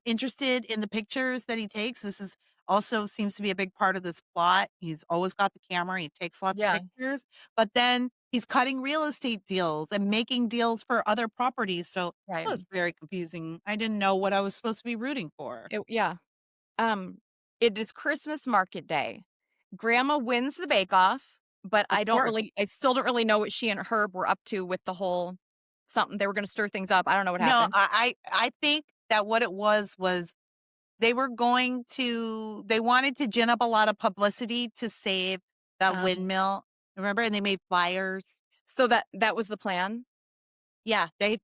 Speaker 1: interested in the pictures that he takes? This is also seems to be a big part of this plot. He's always got the camera, he takes lots of
Speaker 2: Yeah,
Speaker 1: pictures, but then he's cutting real estate deals and making deals for other properties, so
Speaker 2: right.
Speaker 1: it was very confusing. I didn't know what I was supposed to be rooting for.
Speaker 2: Yeah. Um, it is Christmas market day. Grandma wins the bake off, but
Speaker 1: Of course.
Speaker 2: I still don't really know what she and Herb were up to with the whole something they were gonna stir things up. I don't know what
Speaker 1: No,
Speaker 2: happened.
Speaker 1: I think that what it was they wanted to gin up a lot of publicity to save that
Speaker 2: Um,
Speaker 1: windmill, remember? And they made flyers.
Speaker 2: so that was the plan?
Speaker 1: Yeah, they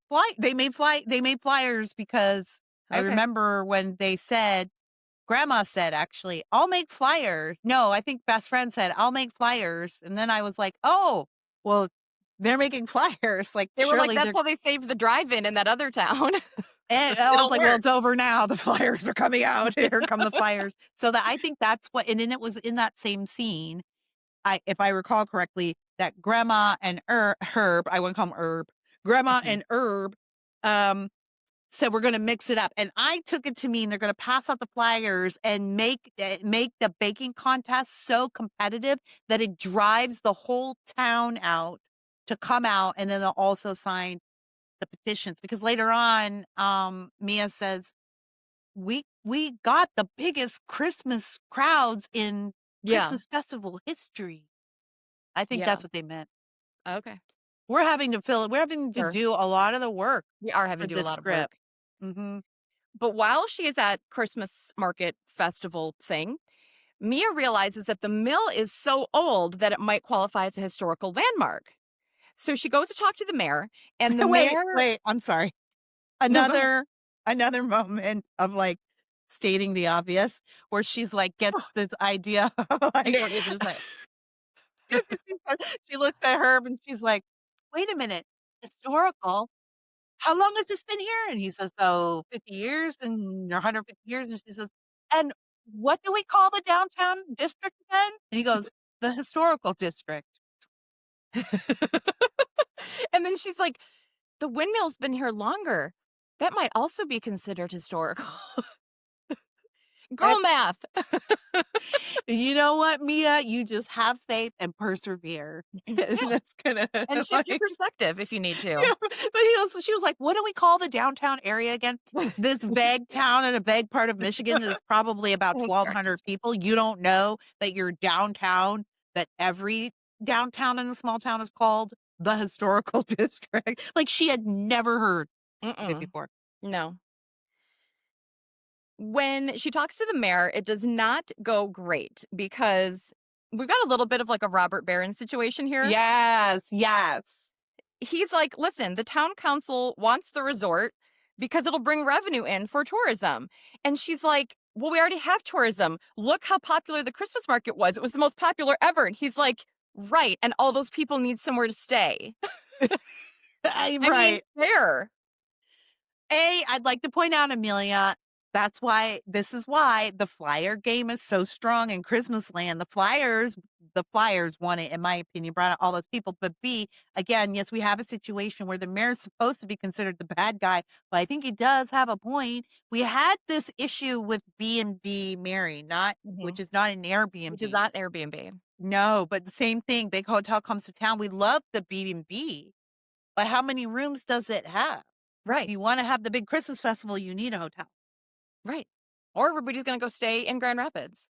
Speaker 1: made flyers because I
Speaker 2: Okay.
Speaker 1: remember when they said grandma said, actually, "I'll make flyers." No, I think best friend said, "I'll make flyers." And then I was like, "Oh, well, they're making flyers, like,
Speaker 2: They were like,
Speaker 1: surely
Speaker 2: "That's
Speaker 1: they're."
Speaker 2: how they saved the drive-in in that other town."
Speaker 1: And I was
Speaker 2: It'll
Speaker 1: like, "Well,
Speaker 2: work.
Speaker 1: it's over now. The flyers are coming out. Here come the flyers." So that I think that's what, and then it was in that same scene, if I recall correctly, that grandma and Herb, I wouldn't call him Herb, grandma
Speaker 2: Okay.
Speaker 1: and Herb, um, said, "We're gonna mix it up." And I took it to mean they're gonna pass out the flyers and make the baking contest so competitive that it drives the whole town out to come out, and then they'll also sign the petitions, because later on, Mia says, "We got the biggest Christmas crowds in
Speaker 2: Yeah,
Speaker 1: Christmas festival history." I think
Speaker 2: yeah.
Speaker 1: that's what they meant.
Speaker 2: Okay.
Speaker 1: We're having to
Speaker 2: Sure.
Speaker 1: do a lot of the work
Speaker 2: We are
Speaker 1: for
Speaker 2: having to do a
Speaker 1: this
Speaker 2: lot of
Speaker 1: script.
Speaker 2: work.
Speaker 1: Mhm.
Speaker 2: But while she is at Christmas market festival thing, Mia realizes that the mill is so old that it might qualify as a historical landmark. So she goes to talk to the mayor, and the mayor.
Speaker 1: Wait, I'm sorry.
Speaker 2: No, go ahead.
Speaker 1: Another another moment of, like, stating the obvious, where she's, like, gets this idea of,
Speaker 2: You
Speaker 1: like,
Speaker 2: don't need to say it.
Speaker 1: she looks at Herb and she's like, "Wait a minute, historical? How long has this been here?" And he says, "Oh, 50 years and or 150 years." And she says, "And what do we call the downtown district again?" And he goes, "The historical district."
Speaker 2: And then she's like, "The windmill's been here longer. That might also be considered historical." Girl math.
Speaker 1: You know what, Mia? You just have faith and persevere. And
Speaker 2: Yeah,
Speaker 1: that's gonna
Speaker 2: and shift your
Speaker 1: like,
Speaker 2: perspective if you need to.
Speaker 1: yeah, but she was like, "What do we call the downtown area again?" This vague town in a vague part of Michigan that is probably about
Speaker 2: That's fair.
Speaker 1: 1,200 people. You don't know that you're downtown, that every downtown in a small town is called the historical district. Like, she had never heard of it
Speaker 2: Mm-mm.
Speaker 1: before.
Speaker 2: No. When she talks to the mayor, it does not go great because we've got a little bit of like a Robert Barron situation here.
Speaker 1: Yes, yes.
Speaker 2: He's like, listen, the town council wants the resort because it'll bring revenue in for tourism. And she's like, well, we already have tourism. Look how popular the Christmas market was. It was the most popular ever. And he's like, right. And all those people need somewhere to stay. I mean,
Speaker 1: Right.
Speaker 2: fair.
Speaker 1: I'd like to point out, Amelia, this is why the flyer game is so strong in Christmas Land. The Flyers won it, in my opinion, brought out all those people. But B, again, yes, we have a situation where the mayor's supposed to be considered the bad guy, but I think he does have a point. We had this issue with B&B Mary, not
Speaker 2: Mhm.
Speaker 1: which is not an
Speaker 2: Which is
Speaker 1: Airbnb.
Speaker 2: not Airbnb.
Speaker 1: No, but the same thing. Big hotel comes to town. We love the B&B, but how many rooms does it have? If
Speaker 2: Right.
Speaker 1: you wanna have the big Christmas festival, you need a hotel,
Speaker 2: Right. Or everybody's going to go stay in Grand Rapids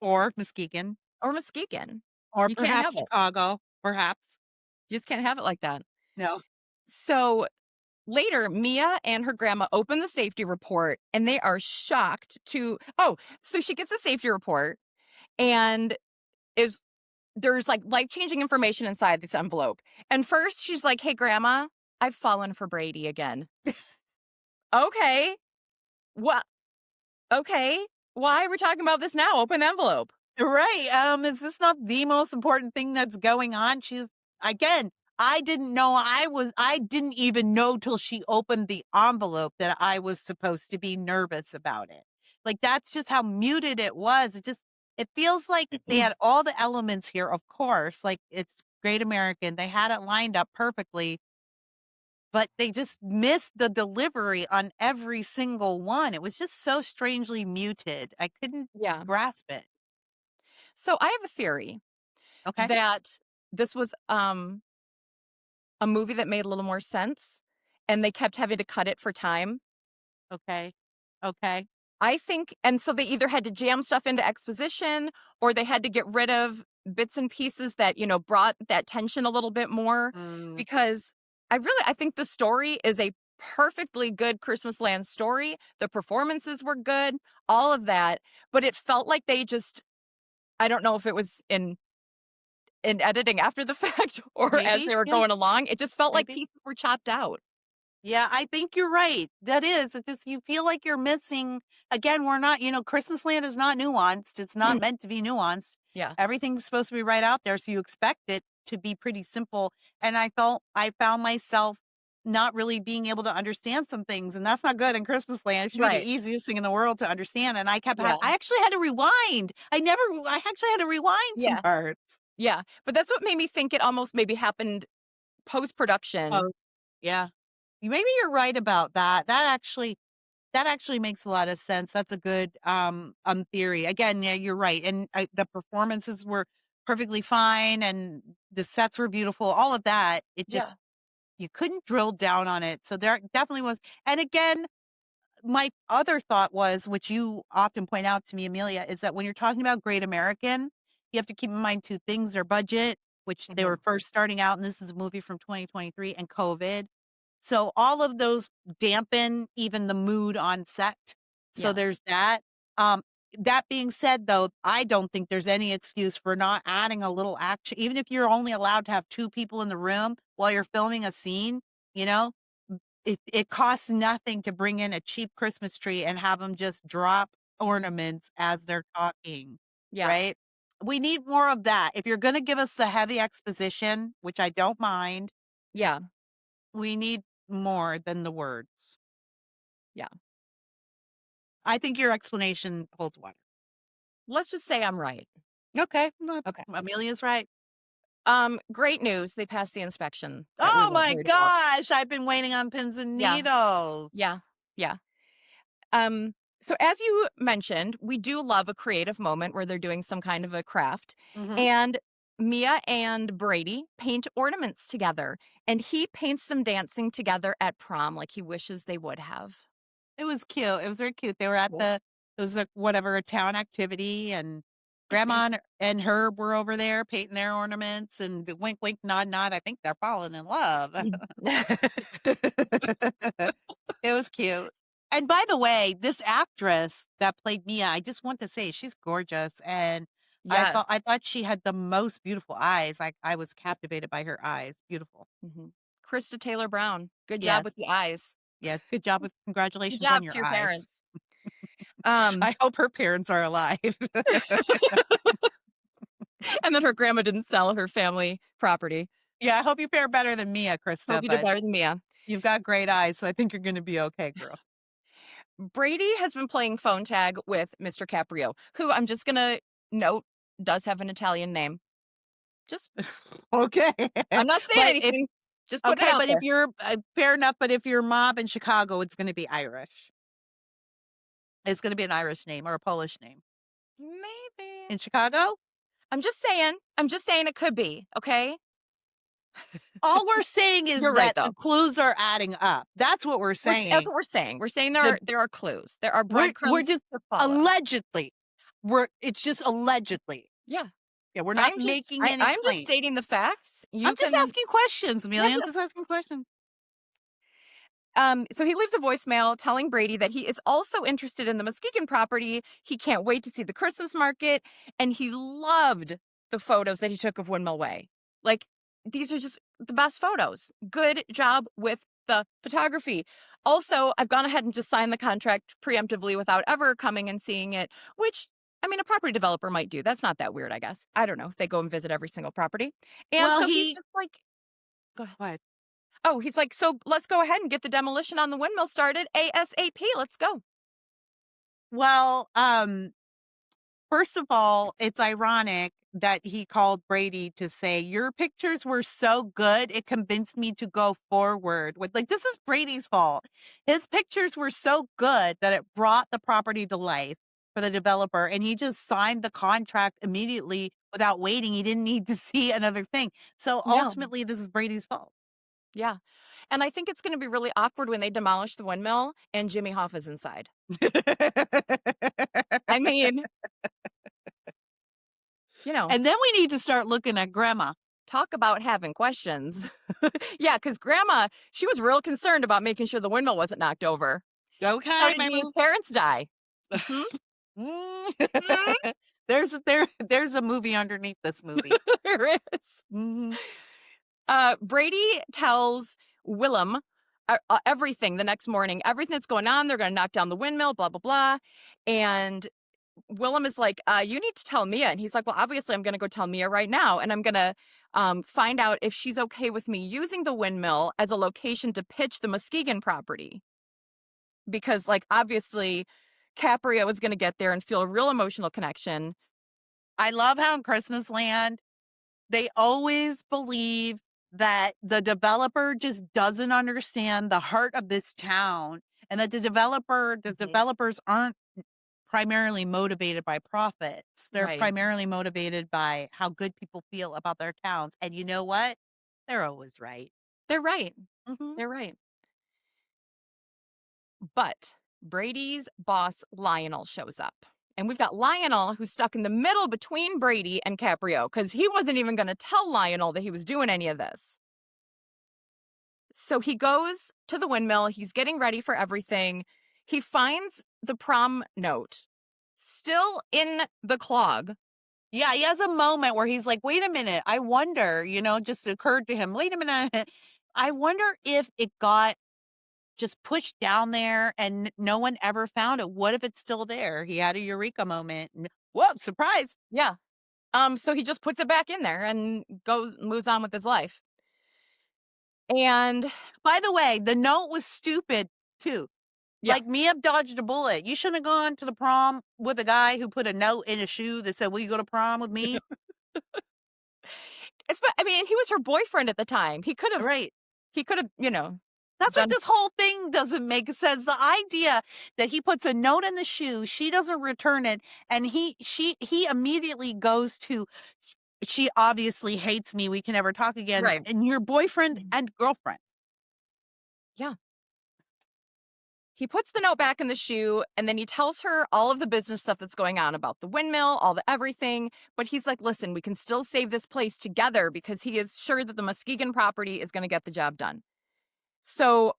Speaker 1: or Muskegon,
Speaker 2: or Muskegon.
Speaker 1: or
Speaker 2: You can't
Speaker 1: perhaps
Speaker 2: have it.
Speaker 1: Chicago, perhaps.
Speaker 2: You just can't have it like that.
Speaker 1: No.
Speaker 2: So later, Mia and her grandma open the safety report and they are shocked to. Oh, so she gets a safety report and is there's like life-changing information inside this envelope. And first she's like, "Hey grandma, I've fallen for Brady again." Okay. What? Okay. Why are we talking about this now? Open the envelope.
Speaker 1: Right. Is this not the most important thing that's going on? She's again, I didn't even know till she opened the envelope that I was supposed to be nervous about it. Like that's just how muted it was. It feels like they had all the elements here, of course, like it's Great American. They had it lined up perfectly, but they just missed the delivery on every single one. It was just so strangely muted. I couldn't
Speaker 2: Yeah.
Speaker 1: grasp it.
Speaker 2: So I have a theory
Speaker 1: Okay.
Speaker 2: that this was a movie that made a little more sense and they kept having to cut it for time.
Speaker 1: Okay. Okay.
Speaker 2: I think, and so they either had to jam stuff into exposition or they had to get rid of bits and pieces that, brought that tension a little bit more
Speaker 1: Mm,
Speaker 2: because I think the story is a perfectly good Christmas Land story. The performances were good, all of that, but it felt like they just I don't know if it was in editing after the fact or as
Speaker 1: maybe.
Speaker 2: they were
Speaker 1: Yeah,
Speaker 2: going along. It just felt like
Speaker 1: maybe.
Speaker 2: pieces were chopped out.
Speaker 1: Yeah, I think you're right. That is, it just you feel like you're missing again, we're not, Christmas Land is not nuanced. It's not meant to be nuanced.
Speaker 2: Yeah.
Speaker 1: Everything's supposed to be right out there, so you expect it to be pretty simple. And I found myself not really being able to understand some things, and that's not good in Christmas Land. It should be the
Speaker 2: Right.
Speaker 1: easiest thing in the world to understand. And
Speaker 2: Yeah.
Speaker 1: I actually had to rewind. I actually had to rewind some
Speaker 2: Yeah.
Speaker 1: parts.
Speaker 2: Yeah. But that's what made me think it almost maybe happened post-production.
Speaker 1: Oh, yeah. Maybe you're right about that. That actually makes a lot of sense. That's a good, theory. Again, yeah, you're right, and the performances were perfectly fine, and the sets were beautiful, all of that.
Speaker 2: Yeah.
Speaker 1: You couldn't drill down on it, so there definitely was and again, my other thought was, which you often point out to me, Amelia, is that when you're talking about Great American, you have to keep in mind 2 things, their budget, which they were
Speaker 2: Mhm.
Speaker 1: first starting out, and this is a movie from 2023, and COVID. So all of those dampen even the mood on set. So
Speaker 2: Yeah.
Speaker 1: there's that. Um, that being said, though, I don't think there's any excuse for not adding a little action, even if you're only allowed to have 2 people in the room while you're filming a scene, you know? It costs nothing to bring in a cheap Christmas tree and have them just drop ornaments as they're talking,
Speaker 2: Yeah.
Speaker 1: right? We need more of that. If you're gonna give us the heavy exposition, which I don't mind,
Speaker 2: Yeah.
Speaker 1: we need more than the words.
Speaker 2: Yeah.
Speaker 1: I think your explanation holds water.
Speaker 2: Let's just say I'm right.
Speaker 1: Okay, well,
Speaker 2: Okay.
Speaker 1: Amelia's right.
Speaker 2: Great news. They passed the inspection that we
Speaker 1: Oh
Speaker 2: were
Speaker 1: my
Speaker 2: worried about.
Speaker 1: gosh, I've been waiting on pins and
Speaker 2: Yeah.
Speaker 1: needles.
Speaker 2: Yeah. Yeah. So as you mentioned, we do love a creative moment where they're doing some kind of a craft.
Speaker 1: Mhm.
Speaker 2: And Mia and Brady paint ornaments together, and he paints them dancing together at prom like he wishes they would have.
Speaker 1: It was cute. It was very cute. They were at
Speaker 2: Yeah.
Speaker 1: it was like whatever, a town activity, and grandma and Herb were over there painting their ornaments, and the wink, wink, nod, nod. I think they're falling in love. It was cute. And by the way, this actress that played Mia, I just want to say she's gorgeous, and
Speaker 2: Yes.
Speaker 1: I thought she had the most beautiful eyes. I was captivated by her eyes. Beautiful.
Speaker 2: Mhm. Krista Taylor Brown, good job
Speaker 1: Yes.
Speaker 2: with the eyes.
Speaker 1: Yes. Good job with
Speaker 2: Good
Speaker 1: congratulations on
Speaker 2: job
Speaker 1: your
Speaker 2: to your
Speaker 1: eyes.
Speaker 2: parents. Um,
Speaker 1: I hope her parents are alive.
Speaker 2: and that her grandma didn't sell her family property.
Speaker 1: Yeah, I hope you fare better than Mia,
Speaker 2: Hope
Speaker 1: Krista,
Speaker 2: you did
Speaker 1: but
Speaker 2: better than Mia.
Speaker 1: you've got great eyes, so I think you're gonna be okay, girl.
Speaker 2: Brady has been playing phone tag with Mr. Caprio, who I'm just gonna note does have an Italian name. Just
Speaker 1: Okay.
Speaker 2: I'm not saying
Speaker 1: But if
Speaker 2: anything, just putting it
Speaker 1: okay,
Speaker 2: out
Speaker 1: but if
Speaker 2: there.
Speaker 1: you're fair enough, but if you're mob in Chicago, it's gonna be Irish. It's gonna be an Irish name or a Polish name.
Speaker 2: Maybe.
Speaker 1: In Chicago?
Speaker 2: I'm just saying it could be, okay?
Speaker 1: All we're saying is
Speaker 2: You're right
Speaker 1: that the
Speaker 2: though.
Speaker 1: clues are adding up. That's what we're
Speaker 2: That's
Speaker 1: saying.
Speaker 2: what we're saying. We're saying
Speaker 1: The
Speaker 2: there are clues. There are
Speaker 1: we're
Speaker 2: breadcrumbs
Speaker 1: just
Speaker 2: to follow.
Speaker 1: allegedly. It's just allegedly.
Speaker 2: Yeah.
Speaker 1: Yeah, we're not making any
Speaker 2: I'm just
Speaker 1: claim.
Speaker 2: stating the facts.
Speaker 1: I'm
Speaker 2: You
Speaker 1: just
Speaker 2: can
Speaker 1: asking questions,
Speaker 2: Yeah,
Speaker 1: Amelia. I'm
Speaker 2: yeah.
Speaker 1: just asking questions.
Speaker 2: So he leaves a voicemail telling Brady that he is also interested in the Muskegon property. He can't wait to see the Christmas market, and he loved the photos that he took of Windmill Way. Like, these are just the best photos. Good job with the photography. Also, I've gone ahead and just signed the contract preemptively without ever coming and seeing it, which I mean, a property developer might do. That's not that weird, I guess. I don't know if they go and visit every single property. And
Speaker 1: Well,
Speaker 2: so he's
Speaker 1: he
Speaker 2: just like, go ahead.
Speaker 1: what?
Speaker 2: Oh, he's like, so let's go ahead and get the demolition on the windmill started ASAP. Let's go.
Speaker 1: Well, first of all, it's ironic that he called Brady to say, "Your pictures were so good, it convinced me to go forward with," like, this is Brady's fault. His pictures were so good that it brought the property to life for the developer, and he just signed the contract immediately without waiting. He didn't need to see another thing. So
Speaker 2: No.
Speaker 1: ultimately, this is Brady's fault.
Speaker 2: Yeah. And I think it's going to be really awkward when they demolish the windmill and Jimmy Hoff is inside. I mean, you know,
Speaker 1: And then we need to start looking at grandma.
Speaker 2: talk about having questions. Yeah, because grandma, she was real concerned about making sure the windmill wasn't knocked over. How
Speaker 1: Okay,
Speaker 2: did
Speaker 1: my
Speaker 2: Mia's parents die? Hmm?
Speaker 1: Mm.
Speaker 2: Hmm?
Speaker 1: There's a movie underneath this movie.
Speaker 2: There is.
Speaker 1: Mhm.
Speaker 2: Brady tells Willem everything the next morning, everything that's going on. They're going to knock down the windmill, blah, blah, blah. And Willem is like, you need to tell Mia. And he's like, well, obviously, I'm going to go tell Mia right now. And I'm going to find out if she's okay with me using the windmill as a location to pitch the Muskegon property. Because, like, obviously, Caprio is going to get there and feel a real emotional connection.
Speaker 1: I love how in Christmas Land, they always believe that the developer just doesn't understand the heart of this town and that the
Speaker 2: Mhm.
Speaker 1: developers aren't primarily motivated by profits. They're
Speaker 2: Right.
Speaker 1: primarily motivated by how good people feel about their towns. And you know what? They're always right.
Speaker 2: They're right.
Speaker 1: Mhm.
Speaker 2: They're right. But Brady's boss, Lionel, shows up. And we've got Lionel who's stuck in the middle between Brady and Caprio because he wasn't even going to tell Lionel that he was doing any of this. So he goes to the windmill. He's getting ready for everything. He finds the prom note still in the clog.
Speaker 1: Yeah, he has a moment where he's like, "Wait a minute, I wonder," just occurred to him, "Wait a minute, I wonder if it got just pushed down there and no one ever found it. What if it's still there?" He had a eureka moment. And, whoa, surprise.
Speaker 2: Yeah. So he just puts it back in there and moves on with his life. And
Speaker 1: By the way, the note was stupid too.
Speaker 2: yeah,
Speaker 1: Like, Mia dodged a bullet. You shouldn't have gone to the prom with a guy who put a note in a shoe that said, "Will you go to prom with me?"
Speaker 2: I mean, he was her boyfriend at the time.
Speaker 1: Right.
Speaker 2: He could have,
Speaker 1: That's what
Speaker 2: done.
Speaker 1: this whole thing doesn't make sense. The idea that he puts a note in the shoe, she doesn't return it, and he immediately goes to, "She obviously hates me. We can never talk again."
Speaker 2: Right.
Speaker 1: And your boyfriend and girlfriend.
Speaker 2: Yeah. He puts the note back in the shoe and then he tells her all of the business stuff that's going on about the windmill, all the everything. But he's like, listen, we can still save this place together because he is sure that the Muskegon property is going to get the job done. So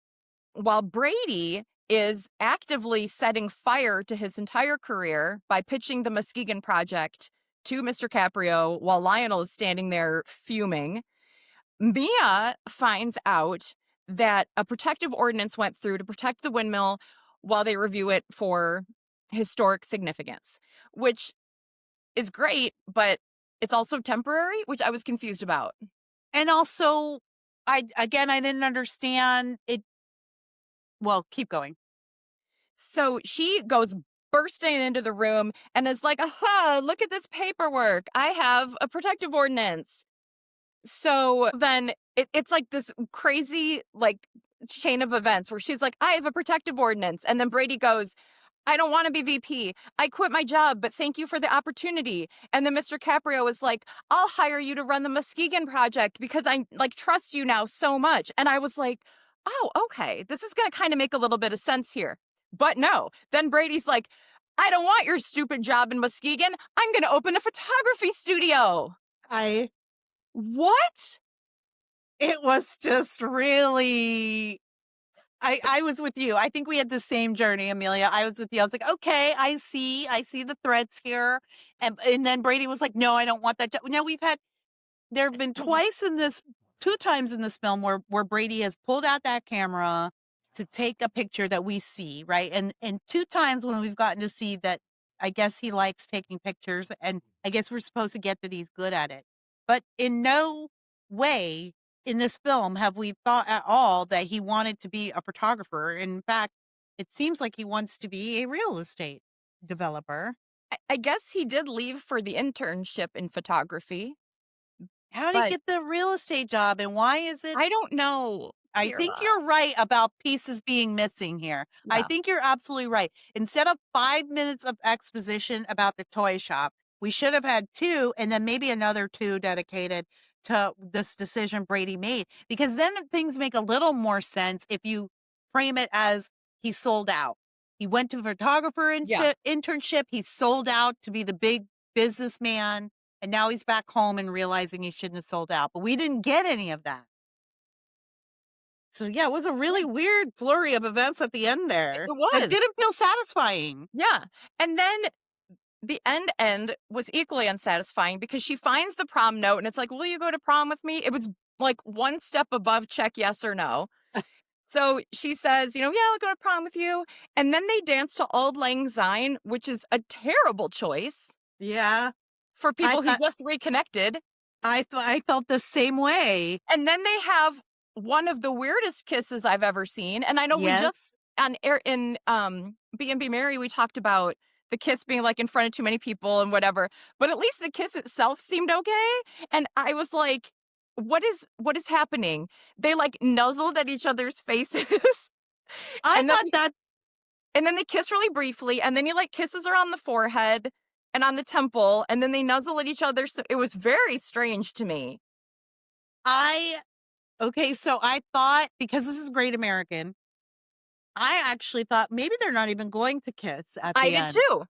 Speaker 2: while Brady is actively setting fire to his entire career by pitching the Muskegon project to Mr. Caprio while Lionel is standing there fuming, Mia finds out that a protective ordinance went through to protect the windmill while they review it for historic significance, which is great, but it's also temporary, which I was confused about.
Speaker 1: And also, I didn't understand it. Well, keep going.
Speaker 2: So she goes bursting into the room and is like, aha, look at this paperwork. I have a protective ordinance. So then it's like this crazy, like, chain of events where she's like, I have a protective ordinance. And then Brady goes, I don't want to be VP. I quit my job, but thank you for the opportunity. And then Mr. Caprio is like, I'll hire you to run the Muskegon project because I like trust you now so much. And I was like, oh, okay, this is going to kind of make a little bit of sense here. But no, then Brady's like, I don't want your stupid job in Muskegon. I'm going to open a photography studio.
Speaker 1: I
Speaker 2: What?
Speaker 1: It was just really, I was with you. I think we had the same journey, Amelia. I was with you. I was like, "Okay, I see the threads here." And then Brady was like, "No, I don't want that job." Now there have been 2 times in this film where Brady has pulled out that camera to take a picture that we see, right? And 2 times when we've gotten to see that I guess he likes taking pictures, and I guess we're supposed to get that he's good at it. But in no way in this film have we thought at all that he wanted to be a photographer. In fact, it seems like he wants to be a real estate developer.
Speaker 2: I guess he did leave for the internship in photography,
Speaker 1: How did he
Speaker 2: but
Speaker 1: get the real estate job, and why is it
Speaker 2: I don't know,
Speaker 1: I think
Speaker 2: Kira.
Speaker 1: you're right about pieces being missing here. I
Speaker 2: Yeah.
Speaker 1: think you're absolutely right. Instead of 5 minutes of exposition about the toy shop, we should have had 2 and then maybe another 2 dedicated to this decision Brady made, because then things make a little more sense if you frame it as he sold out. He went to photographer
Speaker 2: Yeah.
Speaker 1: internship, he sold out to be the big businessman, and now he's back home and realizing he shouldn't have sold out. But we didn't get any of that. So, yeah, it was a
Speaker 2: Yeah.
Speaker 1: really weird flurry of events at the end
Speaker 2: It
Speaker 1: there that
Speaker 2: was.
Speaker 1: didn't feel satisfying.
Speaker 2: Yeah. And then the end was equally unsatisfying because she finds the prom note and it's like, "Will you go to prom with me?" It was like one step above check yes or no. So she says, "Yeah, I'll go to prom with you." And then they dance to Auld Lang Syne, which is a terrible choice
Speaker 1: Yeah,
Speaker 2: for
Speaker 1: I
Speaker 2: people he
Speaker 1: thought
Speaker 2: just reconnected.
Speaker 1: I felt the same way.
Speaker 2: And then they have one of the weirdest kisses I've ever seen. And I know we just
Speaker 1: Yes.
Speaker 2: on air in B&B Mary, we talked about the kiss being like in front of too many people and whatever, but at least the kiss itself seemed okay. And I was like, what is happening? They like nuzzled at each other's faces
Speaker 1: I
Speaker 2: and then
Speaker 1: thought that
Speaker 2: and then they kiss really briefly, and then he like kisses her on the forehead and on the temple, and then they nuzzle at each other. So it was very strange to me.
Speaker 1: I okay, so I thought, because this is Great American, I actually thought maybe they're not even going to kiss at
Speaker 2: I
Speaker 1: the
Speaker 2: did
Speaker 1: end.
Speaker 2: too.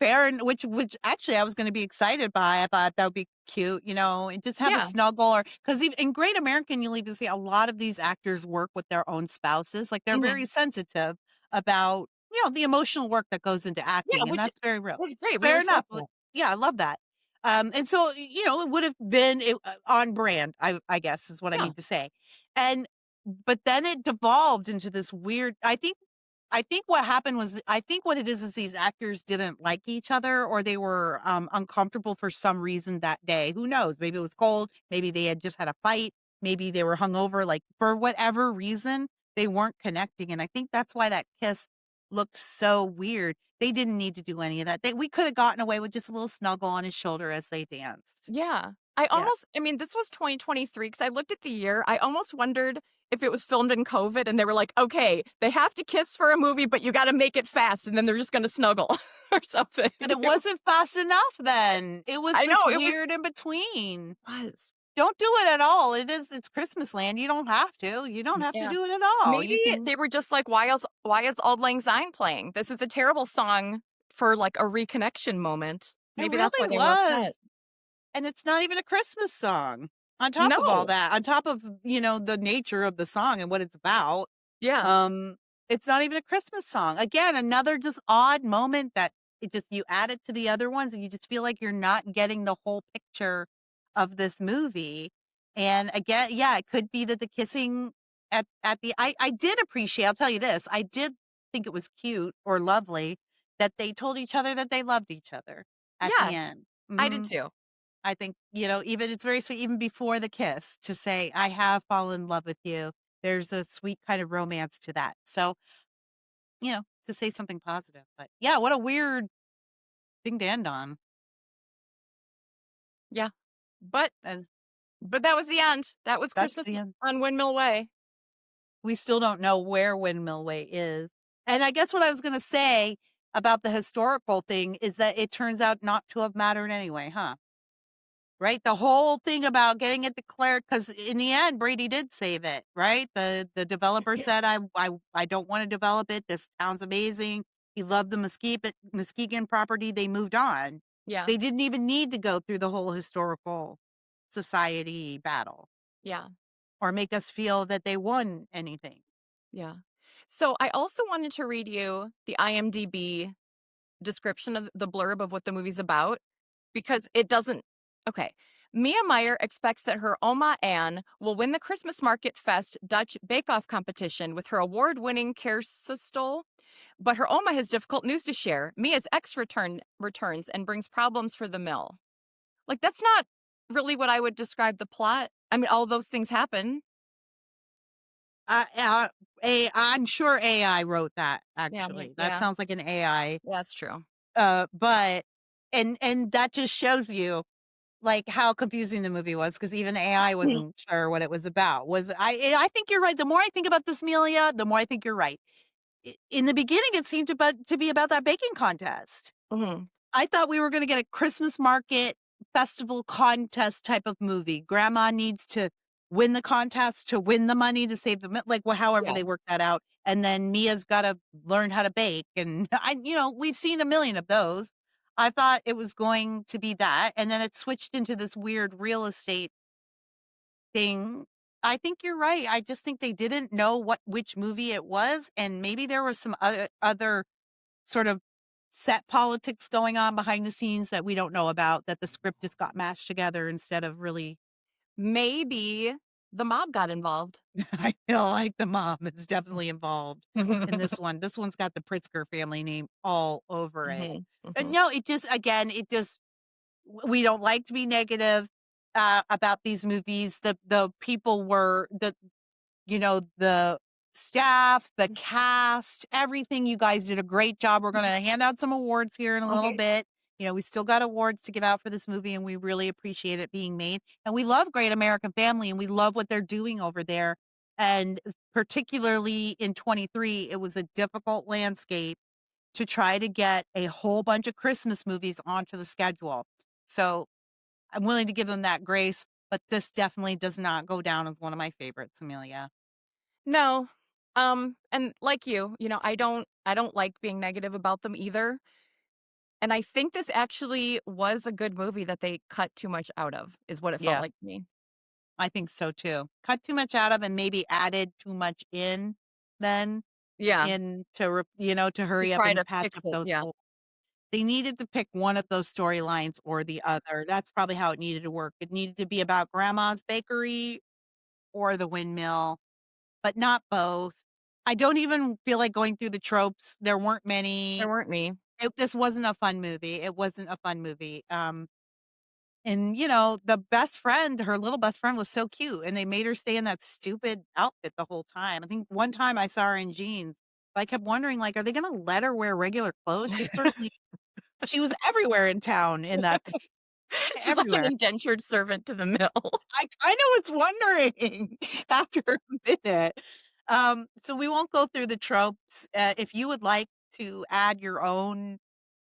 Speaker 1: Fair, and which actually I was gonna be excited by. I thought that would be cute, and just have a
Speaker 2: Yeah.
Speaker 1: snuggle, or 'cause in Great American, you'll even see a lot of these actors work with their own spouses, like, they're
Speaker 2: Mhm.
Speaker 1: very sensitive about, the emotional work that goes into
Speaker 2: Yeah,
Speaker 1: acting, and
Speaker 2: which
Speaker 1: that's very real.
Speaker 2: was great. We
Speaker 1: Fair enough,
Speaker 2: respect that.
Speaker 1: yeah, I love that. And so, it would have been, on brand, I guess is what I
Speaker 2: Yeah.
Speaker 1: mean to say. And but then it devolved into this weird I think what happened was, I think what it is these actors didn't like each other, or they were, uncomfortable for some reason that day. Who knows? Maybe it was cold. Maybe they had just had a fight. Maybe they were hungover. Like, for whatever reason, they weren't connecting, and I think that's why that kiss looked so weird. They didn't need to do any of that. We could have gotten away with just a little snuggle on his shoulder as they danced.
Speaker 2: Yeah.
Speaker 1: Yeah.
Speaker 2: I mean, this was 2023 because I looked at the year. I almost wondered if it was filmed in COVID and they were like, okay, they have to kiss for a movie, but you got to make it fast and then they're just going to snuggle or something.
Speaker 1: But it wasn't fast enough then. It was
Speaker 2: I
Speaker 1: this
Speaker 2: know
Speaker 1: weird in between.
Speaker 2: was.
Speaker 1: Don't do it at all. It's Christmasland. You don't have to. You don't have to
Speaker 2: Yeah.
Speaker 1: do it at all.
Speaker 2: Maybe
Speaker 1: You can
Speaker 2: they were just like, why is Auld Lang Syne playing? This is a terrible song for like a reconnection moment.
Speaker 1: It
Speaker 2: Maybe that's why
Speaker 1: really
Speaker 2: they were upset.
Speaker 1: was. And it's not even a Christmas song. On top of all
Speaker 2: No.
Speaker 1: that, on top of, the nature of the song and what it's about,
Speaker 2: Yeah.
Speaker 1: um, it's not even a Christmas song. Again, another just odd moment that you add it to the other ones and you just feel like you're not getting the whole picture of this movie. And again, yeah, it could be that the kissing at the I did appreciate, I'll tell you this, I did think it was cute or lovely that they told each other that they loved each other at the
Speaker 2: Yes,
Speaker 1: end.
Speaker 2: I did
Speaker 1: Mhm.
Speaker 2: too.
Speaker 1: I think, even it's very sweet even before the kiss to say, "I have fallen in love with you." There's a sweet kind of romance to that. So, to say something positive. But yeah, what a weird thing to end on.
Speaker 2: Yeah. But
Speaker 1: And
Speaker 2: but that was the end. That was
Speaker 1: that's
Speaker 2: Christmas
Speaker 1: the end.
Speaker 2: on Windmill Way.
Speaker 1: We still don't know where Windmill Way is. And I guess what I was gonna say about the historical thing is that it turns out not to have mattered anyway, huh? Right? The whole thing about getting it declared, because in the end, Brady did save it, right? The developer said, I don't wanna develop it. This town's amazing." He loved the Muskegon property. They moved on.
Speaker 2: Yeah.
Speaker 1: They didn't even need to go through the whole historical society battle
Speaker 2: Yeah.
Speaker 1: or make us feel that they won anything.
Speaker 2: Yeah. So I also wanted to read you the IMDb description of the blurb of what the movie's about because it doesn't. Okay. Mia Meyer expects that her Oma Anne will win the Christmas Market Fest Dutch Bake Off competition with her award winning Kerststol. But her Oma has difficult news to share. Mia's ex returns and brings problems for the mill. Like, that's not really what I would describe the plot. I mean, all those things happen.
Speaker 1: Uh, uh, I'm sure AI wrote that,
Speaker 2: Yeah,
Speaker 1: actually. That
Speaker 2: yeah,
Speaker 1: sounds like an AI.
Speaker 2: that's true.
Speaker 1: But and that just shows you, like, how confusing the movie was, because even AI wasn't sure what it was about. I think you're right. The more I think about this, Amelia, the more I think you're right. In the beginning, it seemed to be about that baking contest.
Speaker 2: Mhm.
Speaker 1: I thought we were gonna get a Christmas market festival contest type of movie. Grandma needs to win the contest to win the money to save the like, well, however
Speaker 2: Yeah.
Speaker 1: they work that out, and then Mia's gotta learn how to bake, and we've seen a million of those. I thought it was going to be that, and then it switched into this weird real estate thing. I think you're right. I just think they didn't know which movie it was, and maybe there was some other sort of set politics going on behind the scenes that we don't know about, that the script just got mashed together instead of really.
Speaker 2: Maybe the mob got involved.
Speaker 1: I feel like the mom is definitely involved in this one. This one's got the Pritzker family name all over it.
Speaker 2: Mhm,
Speaker 1: And
Speaker 2: mhm.
Speaker 1: no, it just, again, it just, we don't like to be negative about these movies. The people were the staff, the cast, everything. You guys did a great job. We're going to hand out some awards here in a little
Speaker 2: Okay.
Speaker 1: bit. We still got awards to give out for this movie, and we really appreciate it being made. And we love Great American Family, and we love what they're doing over there. And particularly in 23, it was a difficult landscape to try to get a whole bunch of Christmas movies onto the schedule. So I'm willing to give them that grace, but this definitely does not go down as one of my favorites, Amelia.
Speaker 2: No. And like I don't like being negative about them either. And I think this actually was a good movie that they cut too much out of, is what it felt
Speaker 1: Yeah.
Speaker 2: like to me.
Speaker 1: I think so too. Cut too much out of and maybe added too much in then
Speaker 2: Yeah,
Speaker 1: to
Speaker 2: to
Speaker 1: hurry up
Speaker 2: try
Speaker 1: and
Speaker 2: to
Speaker 1: patch
Speaker 2: fix
Speaker 1: up
Speaker 2: it,
Speaker 1: those
Speaker 2: yeah.
Speaker 1: holes. They needed to pick one of those storylines or the other. That's probably how it needed to work. It needed to be about grandma's bakery or the windmill, but not both. I don't even feel like going through the tropes. There weren't
Speaker 2: There
Speaker 1: many.
Speaker 2: weren't me.
Speaker 1: This wasn't a fun movie. It wasn't a fun movie. And, the best friend, her little best friend was so cute, and they made her stay in that stupid outfit the whole time. I think one time I saw her in jeans, but I kept wondering, like, are they gonna let her wear regular clothes? She was everywhere in town in that thing,
Speaker 2: She's like an
Speaker 1: everywhere.
Speaker 2: indentured servant to the mill.
Speaker 1: I kind of was wondering after a minute. So we won't go through the tropes. If you would like to add your own,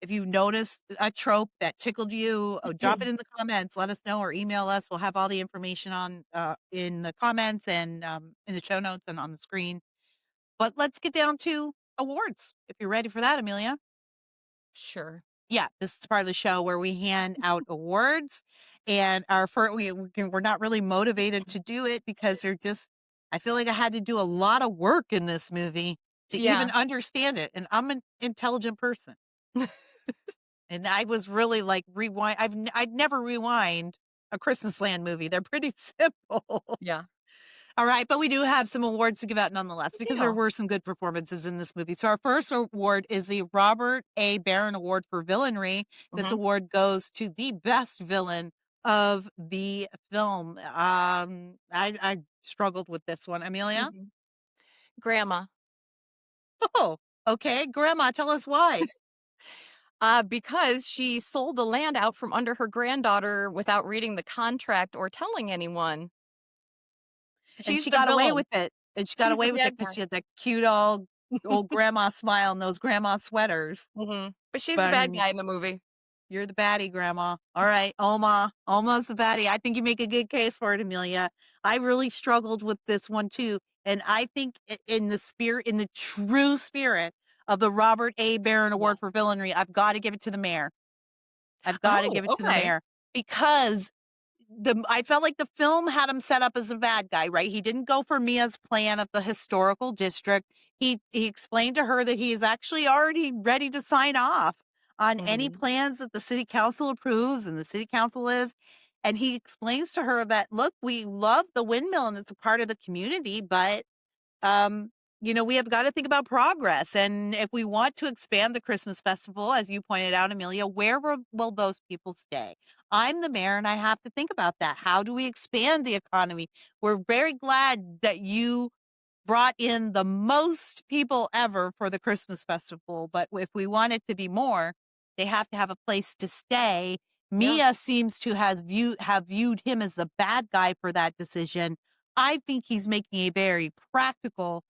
Speaker 1: if you noticed a trope that tickled you, drop it in the comments. Let us know or email us. We'll have all the information on in the comments and in the show notes and on the screen. But let's get down to awards. If you're ready for that, Amelia.
Speaker 2: Sure.
Speaker 1: Yeah, this is part of the show where we hand out awards, and our first, we're not really motivated to do it because I feel like I had to do a lot of work in this movie to even
Speaker 2: Yeah.
Speaker 1: understand it, and I'm an intelligent person. And I was really like rewind. I'd never rewind a Christmasland movie. They're pretty simple.
Speaker 2: Yeah.
Speaker 1: All right, but we do have some awards to give out nonetheless
Speaker 2: Good
Speaker 1: because there
Speaker 2: deal.
Speaker 1: were some good performances in this movie. So our first award is the Robert A. Barron Award for Villainry. This
Speaker 2: Mhm,
Speaker 1: award goes to the best villain of the film. I struggled with this one, Amelia.
Speaker 2: mhm. Grandma.
Speaker 1: Oh, okay, Grandma, tell us why.
Speaker 2: Because she sold the land out from under her granddaughter without reading the contract or telling anyone.
Speaker 1: And
Speaker 2: She's
Speaker 1: she
Speaker 2: the
Speaker 1: got away
Speaker 2: villain.
Speaker 1: with it. And she got
Speaker 2: She's the
Speaker 1: away with it
Speaker 2: bad
Speaker 1: because
Speaker 2: guy.
Speaker 1: she had that cute old grandma smile and those grandma sweaters.
Speaker 2: Mhm. But she's the
Speaker 1: But
Speaker 2: bad
Speaker 1: underneath,
Speaker 2: guy in the movie.
Speaker 1: you're the baddie, grandma. All right, Oma. Oma's the baddie. I think you make a good case for it, Amelia. I really struggled with this one too. And I think in the true spirit of the Robert A. Barron
Speaker 2: Yeah.
Speaker 1: Award for Villainry, I've got to give it to the mayor. I've got to
Speaker 2: Oh,
Speaker 1: give it to the
Speaker 2: okay.
Speaker 1: mayor because I felt like the film had him set up as a bad guy, right? He didn't go for Mia's plan of the historical district. He explained to her that he is actually already ready to sign off on any
Speaker 2: Mhm.
Speaker 1: plans that the city council approves, and the city council is. And he explains to her that, look, we love the windmill and it's a part of the community, but we have got to think about progress. And if we want to expand the Christmas festival, as you pointed out, Amelia, where will those people stay? I'm the mayor and I have to think about that. How do we expand the economy? We're very glad that you brought in the most people ever for the Christmas festival. But if we want it to be more, they have to have a place to stay.
Speaker 2: Yeah,
Speaker 1: Mia seems to have viewed him as a bad guy for that decision. I think he's making a very practical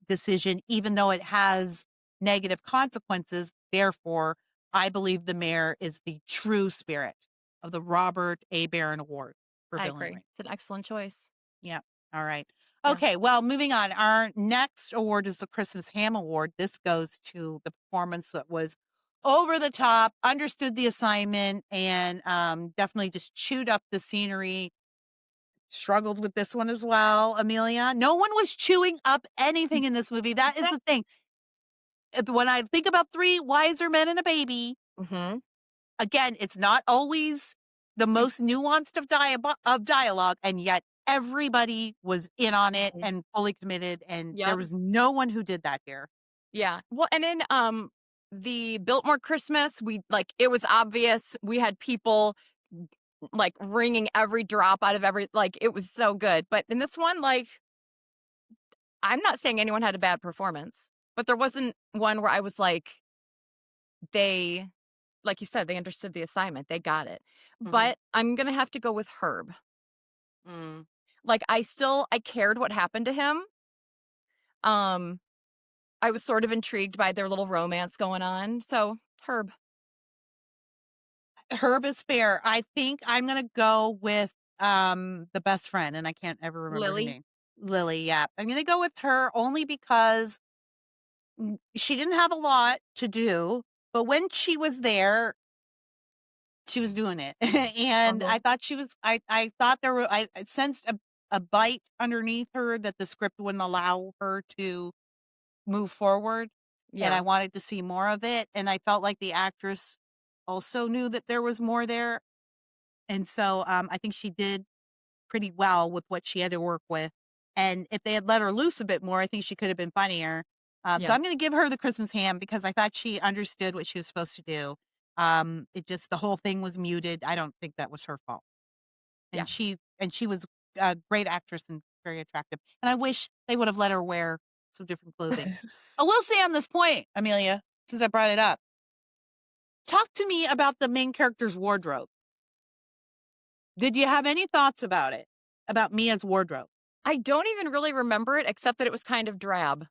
Speaker 1: decision, even though it has negative consequences. Therefore, I believe the mayor is the true spirit of the Robert A. Barron Award for
Speaker 2: I
Speaker 1: Villain
Speaker 2: agree.
Speaker 1: Ring.
Speaker 2: It's an excellent choice.
Speaker 1: Yeah. All right.
Speaker 2: Yeah.
Speaker 1: Okay. Well, moving on. Our next award is the Christmas Ham Award. This goes to the performance that was over the top, understood the assignment, and definitely just chewed up the scenery. Struggled with this one as well, Amelia. No one was chewing up anything in this movie. That is the thing. When I think about three wiser men and a baby,
Speaker 2: Mm-hmm.
Speaker 1: again, it's not always the most nuanced of dialogue, and yet everybody was in on it and fully committed, and there
Speaker 2: Yep.
Speaker 1: was no one who did that here.
Speaker 2: Yeah. Well, and in the Biltmore Christmas, it was obvious we had people like wringing every drop out of it was so good. But in this one, I'm not saying anyone had a bad performance, but there wasn't one where I was they like you said, they understood the assignment. They got it.
Speaker 1: Mhm.
Speaker 2: But I'm gonna have to go with Herb.
Speaker 1: Mm.
Speaker 2: I cared what happened to him. Um, I was sort of intrigued by their little romance going on. So Herb.
Speaker 1: Herb is fair. I think I'm gonna go with the best friend, and I can't ever remember her
Speaker 2: Lily.
Speaker 1: name. Lily, yeah. I'm gonna go with her only because she didn't have a lot to do, but when she was there, she was doing it. And
Speaker 2: Uh-huh.
Speaker 1: I thought I thought I sensed a bite underneath her that the script wouldn't allow her to move forward. And
Speaker 2: Yeah.
Speaker 1: I wanted to see more of it. And I felt like the actress also knew that there was more there. And so I think she did pretty well with what she had to work with. And if they had let her loose a bit more, I think she could have been funnier. So
Speaker 2: Yeah.
Speaker 1: I'm going to give her the Christmas ham because I thought she understood what she was supposed to do. It just the whole thing was muted. I don't think that was her fault.
Speaker 2: Yeah.
Speaker 1: And she was a great actress and very attractive. And I wish they would have let her wear some different clothing. I will say on this point, Amelia, since I brought it up, talk to me about the main character's wardrobe. Did you have any thoughts about it? About Mia's wardrobe?
Speaker 2: I don't even really remember it except that it was kind of drab.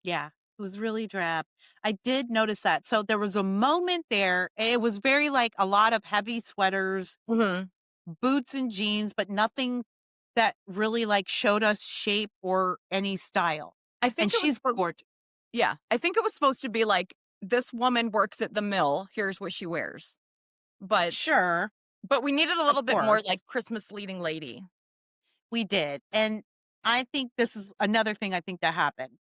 Speaker 1: Yeah, it was really drab. I did notice that. So there was a moment there. It was very like a lot of heavy sweaters,
Speaker 2: Mhm.
Speaker 1: boots and jeans, but nothing that really like showed us shape or any style.
Speaker 2: I
Speaker 1: And
Speaker 2: think it was
Speaker 1: she's
Speaker 2: supposed
Speaker 1: gorgeous.
Speaker 2: Yeah, I think it was supposed to be like, "This woman works at the mill, here's what she wears." But
Speaker 1: Sure,
Speaker 2: we needed a
Speaker 1: of
Speaker 2: little bit more
Speaker 1: course,
Speaker 2: like Christmas leading lady.
Speaker 1: we did. And I think this is another thing I think that happened.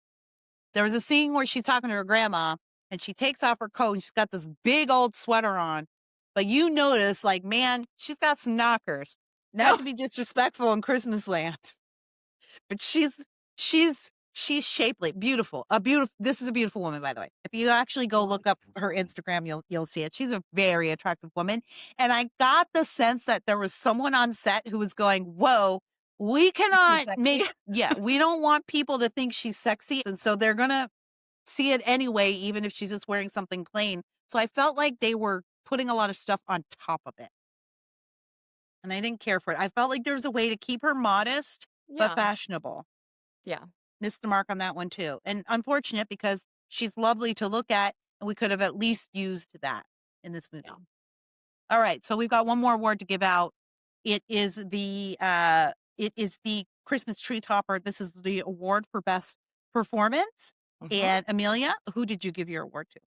Speaker 1: There was a scene where she's talking to her grandma and she takes off her coat and she's got this big old sweater on. But you notice, like, man, she's got some knockers. Not
Speaker 2: Oh,
Speaker 1: to be disrespectful in Christmas land, but she's shapely, beautiful. This is a beautiful woman, by the way. If you actually go look up her Instagram, you'll see it. She's a very attractive woman. And I got the sense that there was someone on set who was going, whoa, we
Speaker 2: she's
Speaker 1: cannot
Speaker 2: sexy.
Speaker 1: make we don't want people to think she's sexy. And so they're gonna see it anyway, even if she's just wearing something plain. So I felt like they were putting a lot of stuff on top of it. And I didn't care for it. I felt like there was a way to keep her modest, but
Speaker 2: Yeah,
Speaker 1: fashionable.
Speaker 2: yeah,
Speaker 1: Missed the mark on that one too. And unfortunate because she's lovely to look at, and we could have at least used that in this
Speaker 2: yeah.
Speaker 1: movie. All right. So we've got one more award to give out. It is the Christmas tree topper. This is the award for best performance.
Speaker 2: Mhm.
Speaker 1: And Amelia, who did you give your award to?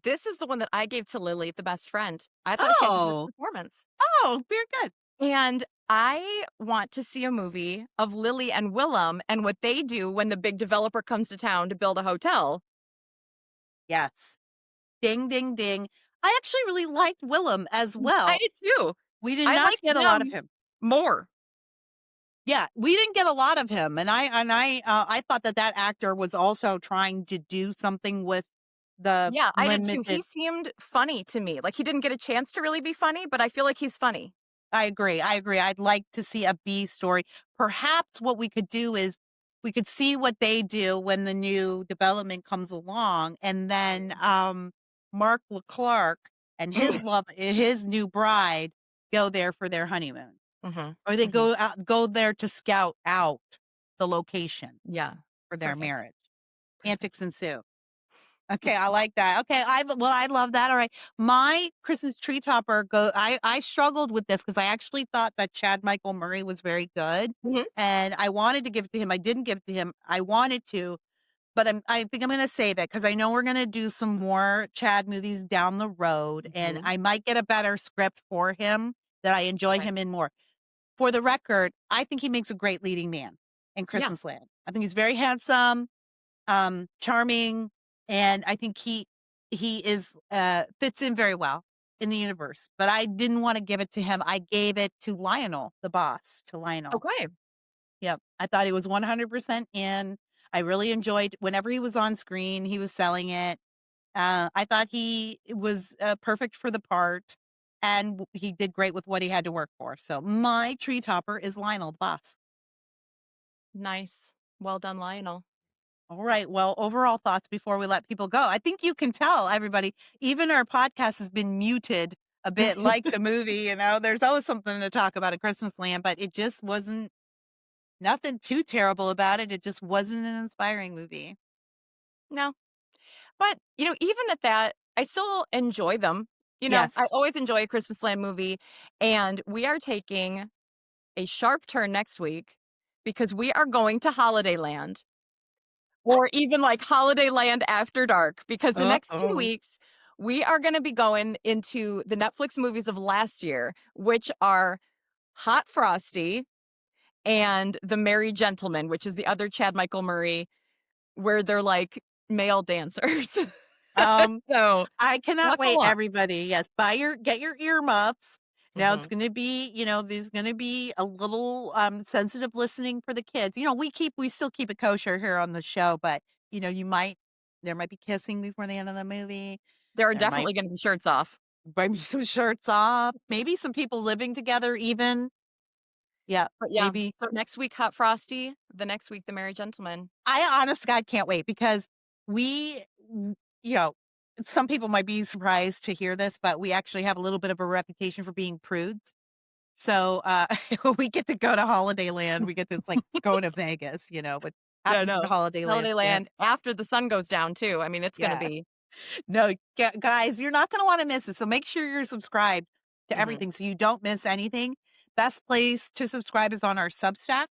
Speaker 2: This is the one that I gave to Lily, the best friend. I thought she had the best
Speaker 1: Oh,
Speaker 2: performance.
Speaker 1: oh, very good.
Speaker 2: And I want to see a movie of Lily and Willem and what they do when the big developer comes to town to build a hotel.
Speaker 1: Yes. Ding, ding, ding. I actually really liked Willem as
Speaker 2: I
Speaker 1: well.
Speaker 2: did too.
Speaker 1: We did
Speaker 2: I
Speaker 1: not
Speaker 2: like
Speaker 1: get a lot of
Speaker 2: them
Speaker 1: him.
Speaker 2: more.
Speaker 1: Yeah, we didn't get a lot of him, and I thought that actor was also trying to do something with the
Speaker 2: Yeah, I did too. He
Speaker 1: limited.
Speaker 2: seemed funny to me. Like, he didn't get a chance to really be funny, but I feel like he's funny.
Speaker 1: I agree, I agree. I'd like to see a B story. Perhaps what we could do is we could see what they do when the new development comes along, and then, Mark Leclerc and
Speaker 2: Mm.
Speaker 1: his new bride go there for their honeymoon,
Speaker 2: Mhm,
Speaker 1: or they
Speaker 2: mhm.
Speaker 1: go there to scout out the location
Speaker 2: Yeah.
Speaker 1: for their
Speaker 2: Perfect,
Speaker 1: marriage.
Speaker 2: perfect.
Speaker 1: Antics ensue. Okay, I like that. Okay, I love that. All right. My Christmas tree topper I struggled with this because I actually thought that Chad Michael Murray was very good,
Speaker 2: Mhm.
Speaker 1: and I wanted to give it to him. I didn't give it to him. I wanted to, but I think I'm gonna save it because I know we're gonna do some more Chad movies down the road, and
Speaker 2: Mhm.
Speaker 1: I might get a better script for him that I enjoy
Speaker 2: Okay.
Speaker 1: him in more. For the record, I think he makes a great leading man in
Speaker 2: Yeah.
Speaker 1: Christmasland. I think he's very handsome, charming, and I think he is fits in very well in the universe. But I didn't want to give it to him. I gave it to Lionel, the boss, to Lionel.
Speaker 2: Okay.
Speaker 1: Yep. I thought he was 100% in. I really enjoyed whenever he was on screen, he was selling it. I thought he was perfect for the part, and he did great with what he had to work for. So my tree topper is Lionel, the boss.
Speaker 2: Nice. Well done, Lionel.
Speaker 1: All right. Well, overall thoughts before we let people go. I think you can tell everybody, even our podcast has been muted a bit like the movie, there's always something to talk about at Christmas Land, but it just wasn't nothing too terrible about it. It just wasn't an inspiring movie.
Speaker 2: No. But, even at that, I still enjoy them. I
Speaker 1: Yes.
Speaker 2: always enjoy a Christmas Land movie, and we are taking a sharp turn next week because we are going to Holiday Land, or even, like, Holiday Land After Dark, because the next 2
Speaker 1: Uh-oh.
Speaker 2: weeks, we are gonna be going into the Netflix movies of last year, which are Hot Frosty and The Merry Gentleman, which is the other Chad Michael Murray, where they're, like, male dancers.
Speaker 1: Um,
Speaker 2: So,
Speaker 1: I cannot
Speaker 2: buckle
Speaker 1: wait,
Speaker 2: up.
Speaker 1: everybody. Yes, get your earmuffs. Now it's
Speaker 2: Mhm.
Speaker 1: gonna be, there's gonna be a little sensitive listening for the kids. We still keep it kosher here on the show, but there might be kissing before the end of the movie.
Speaker 2: There are
Speaker 1: There might
Speaker 2: definitely gonna be shirts off.
Speaker 1: might be some shirts off, maybe some people living together even. Yeah,
Speaker 2: But yeah,
Speaker 1: maybe.
Speaker 2: so next week, Hot Frosty, the next week, The Merry Gentleman.
Speaker 1: I honest God can't wait because we you know, some people might be surprised to hear this, but we actually have a little bit of a reputation for being prudes. So, when we get to go to Holiday Land, we get to it's like going to Vegas, but
Speaker 2: Yeah,
Speaker 1: happens in
Speaker 2: no.
Speaker 1: Holiday Land
Speaker 2: Holiday
Speaker 1: scan.
Speaker 2: Land after the sun goes down too. I mean, it's gonna
Speaker 1: Yeah.
Speaker 2: be
Speaker 1: No, guys, you're not gonna wanna miss it, so make sure you're subscribed to
Speaker 2: Mhm.
Speaker 1: everything so you don't miss anything. Best place to subscribe is on our Substack,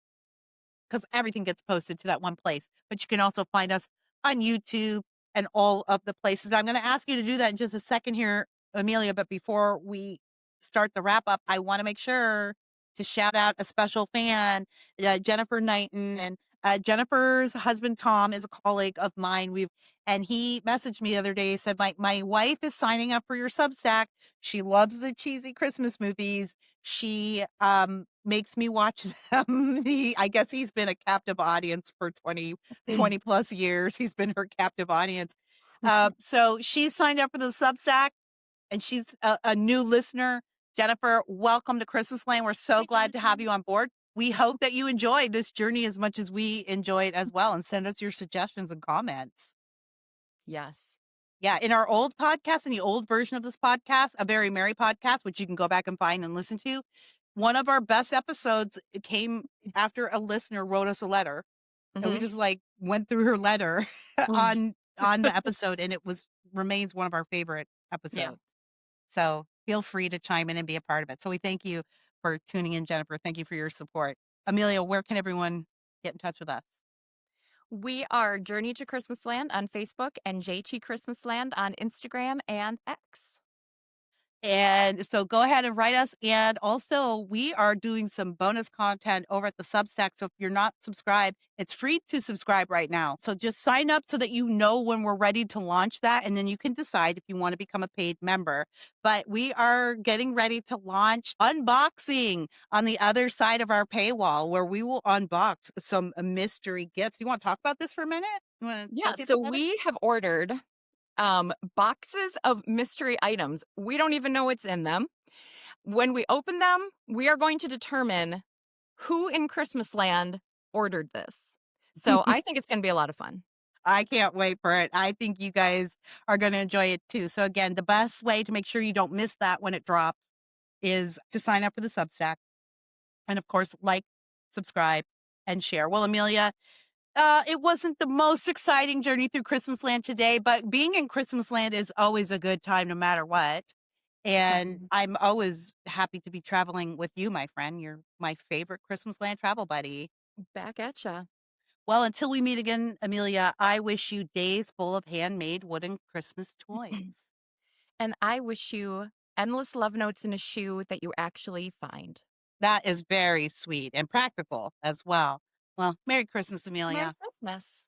Speaker 1: because everything gets posted to that one place. But you can also find us on YouTube and all of the places. I'm going to ask you to do that in just a second here, Amelia. But before we start the wrap up, I want to make sure to shout out a special fan, Jennifer Knighton. And Jennifer's husband Tom is a colleague of mine. And he messaged me the other day. He said, My wife is signing up for your Substack. She loves the cheesy Christmas movies. She makes me watch them. I guess he's been a captive audience for 20 plus years. He's been her captive audience. So she signed up for the Substack, and she's a new listener. Jennifer, welcome to Christmas Land. We're so
Speaker 2: Hi,
Speaker 1: glad to have
Speaker 2: Jennifer.
Speaker 1: you on board. We hope that you enjoy this journey as much as we enjoy it as well, and send us your suggestions and comments.
Speaker 2: Yes.
Speaker 1: Yeah, in our old podcast, in the old version of this podcast, A Very Merry Podcast, which you can go back and find and listen to, one of our best episodes came after a listener wrote us a letter, and we
Speaker 2: Mhm.
Speaker 1: just, like, went through her letter
Speaker 2: Mm.
Speaker 1: on the episode, and it remains one of our favorite
Speaker 2: Yeah.
Speaker 1: episodes. So, feel free to chime in and be a part of it. So we thank you for tuning in, Jennifer. Thank you for your support. Amelia, where can everyone get in touch with us?
Speaker 2: We are Journey to Christmasland on Facebook and JTChristmasland on Instagram and X.
Speaker 1: And so go ahead and write us. And also, we are doing some bonus content over at the Substack. So if you're not subscribed, it's free to subscribe right now. So just sign up so that you know when we're ready to launch that. And then you can decide if you want to become a paid member. But we are getting ready to launch unboxing on the other side of our paywall where we will unbox some mystery gifts. You want to talk about this for a minute? You want to tell
Speaker 2: Yeah,
Speaker 1: people
Speaker 2: so
Speaker 1: about it?
Speaker 2: we have ordered boxes of mystery items. We don't even know what's in them. When we open them, we are going to determine who in Christmasland ordered this. So I think it's going to be a lot of fun.
Speaker 1: I can't wait for it. I think you guys are going to enjoy it too. So again, the best way to make sure you don't miss that when it drops is to sign up for the Substack and of course, like, subscribe, and share. Well, Amelia, it wasn't the most exciting journey through Christmasland today, but being in Christmasland is always a good time no matter what. And
Speaker 2: Um,
Speaker 1: I'm always happy to be traveling with you, my friend. You're my favorite Christmasland travel buddy.
Speaker 2: Back at ya.
Speaker 1: Well, until we meet again, Amelia, I wish you days full of handmade wooden Christmas toys.
Speaker 2: And I wish you endless love notes in a shoe that you actually find.
Speaker 1: That is very sweet and practical as well. Well, Merry Christmas,
Speaker 2: Merry
Speaker 1: Amelia.
Speaker 2: Christmas.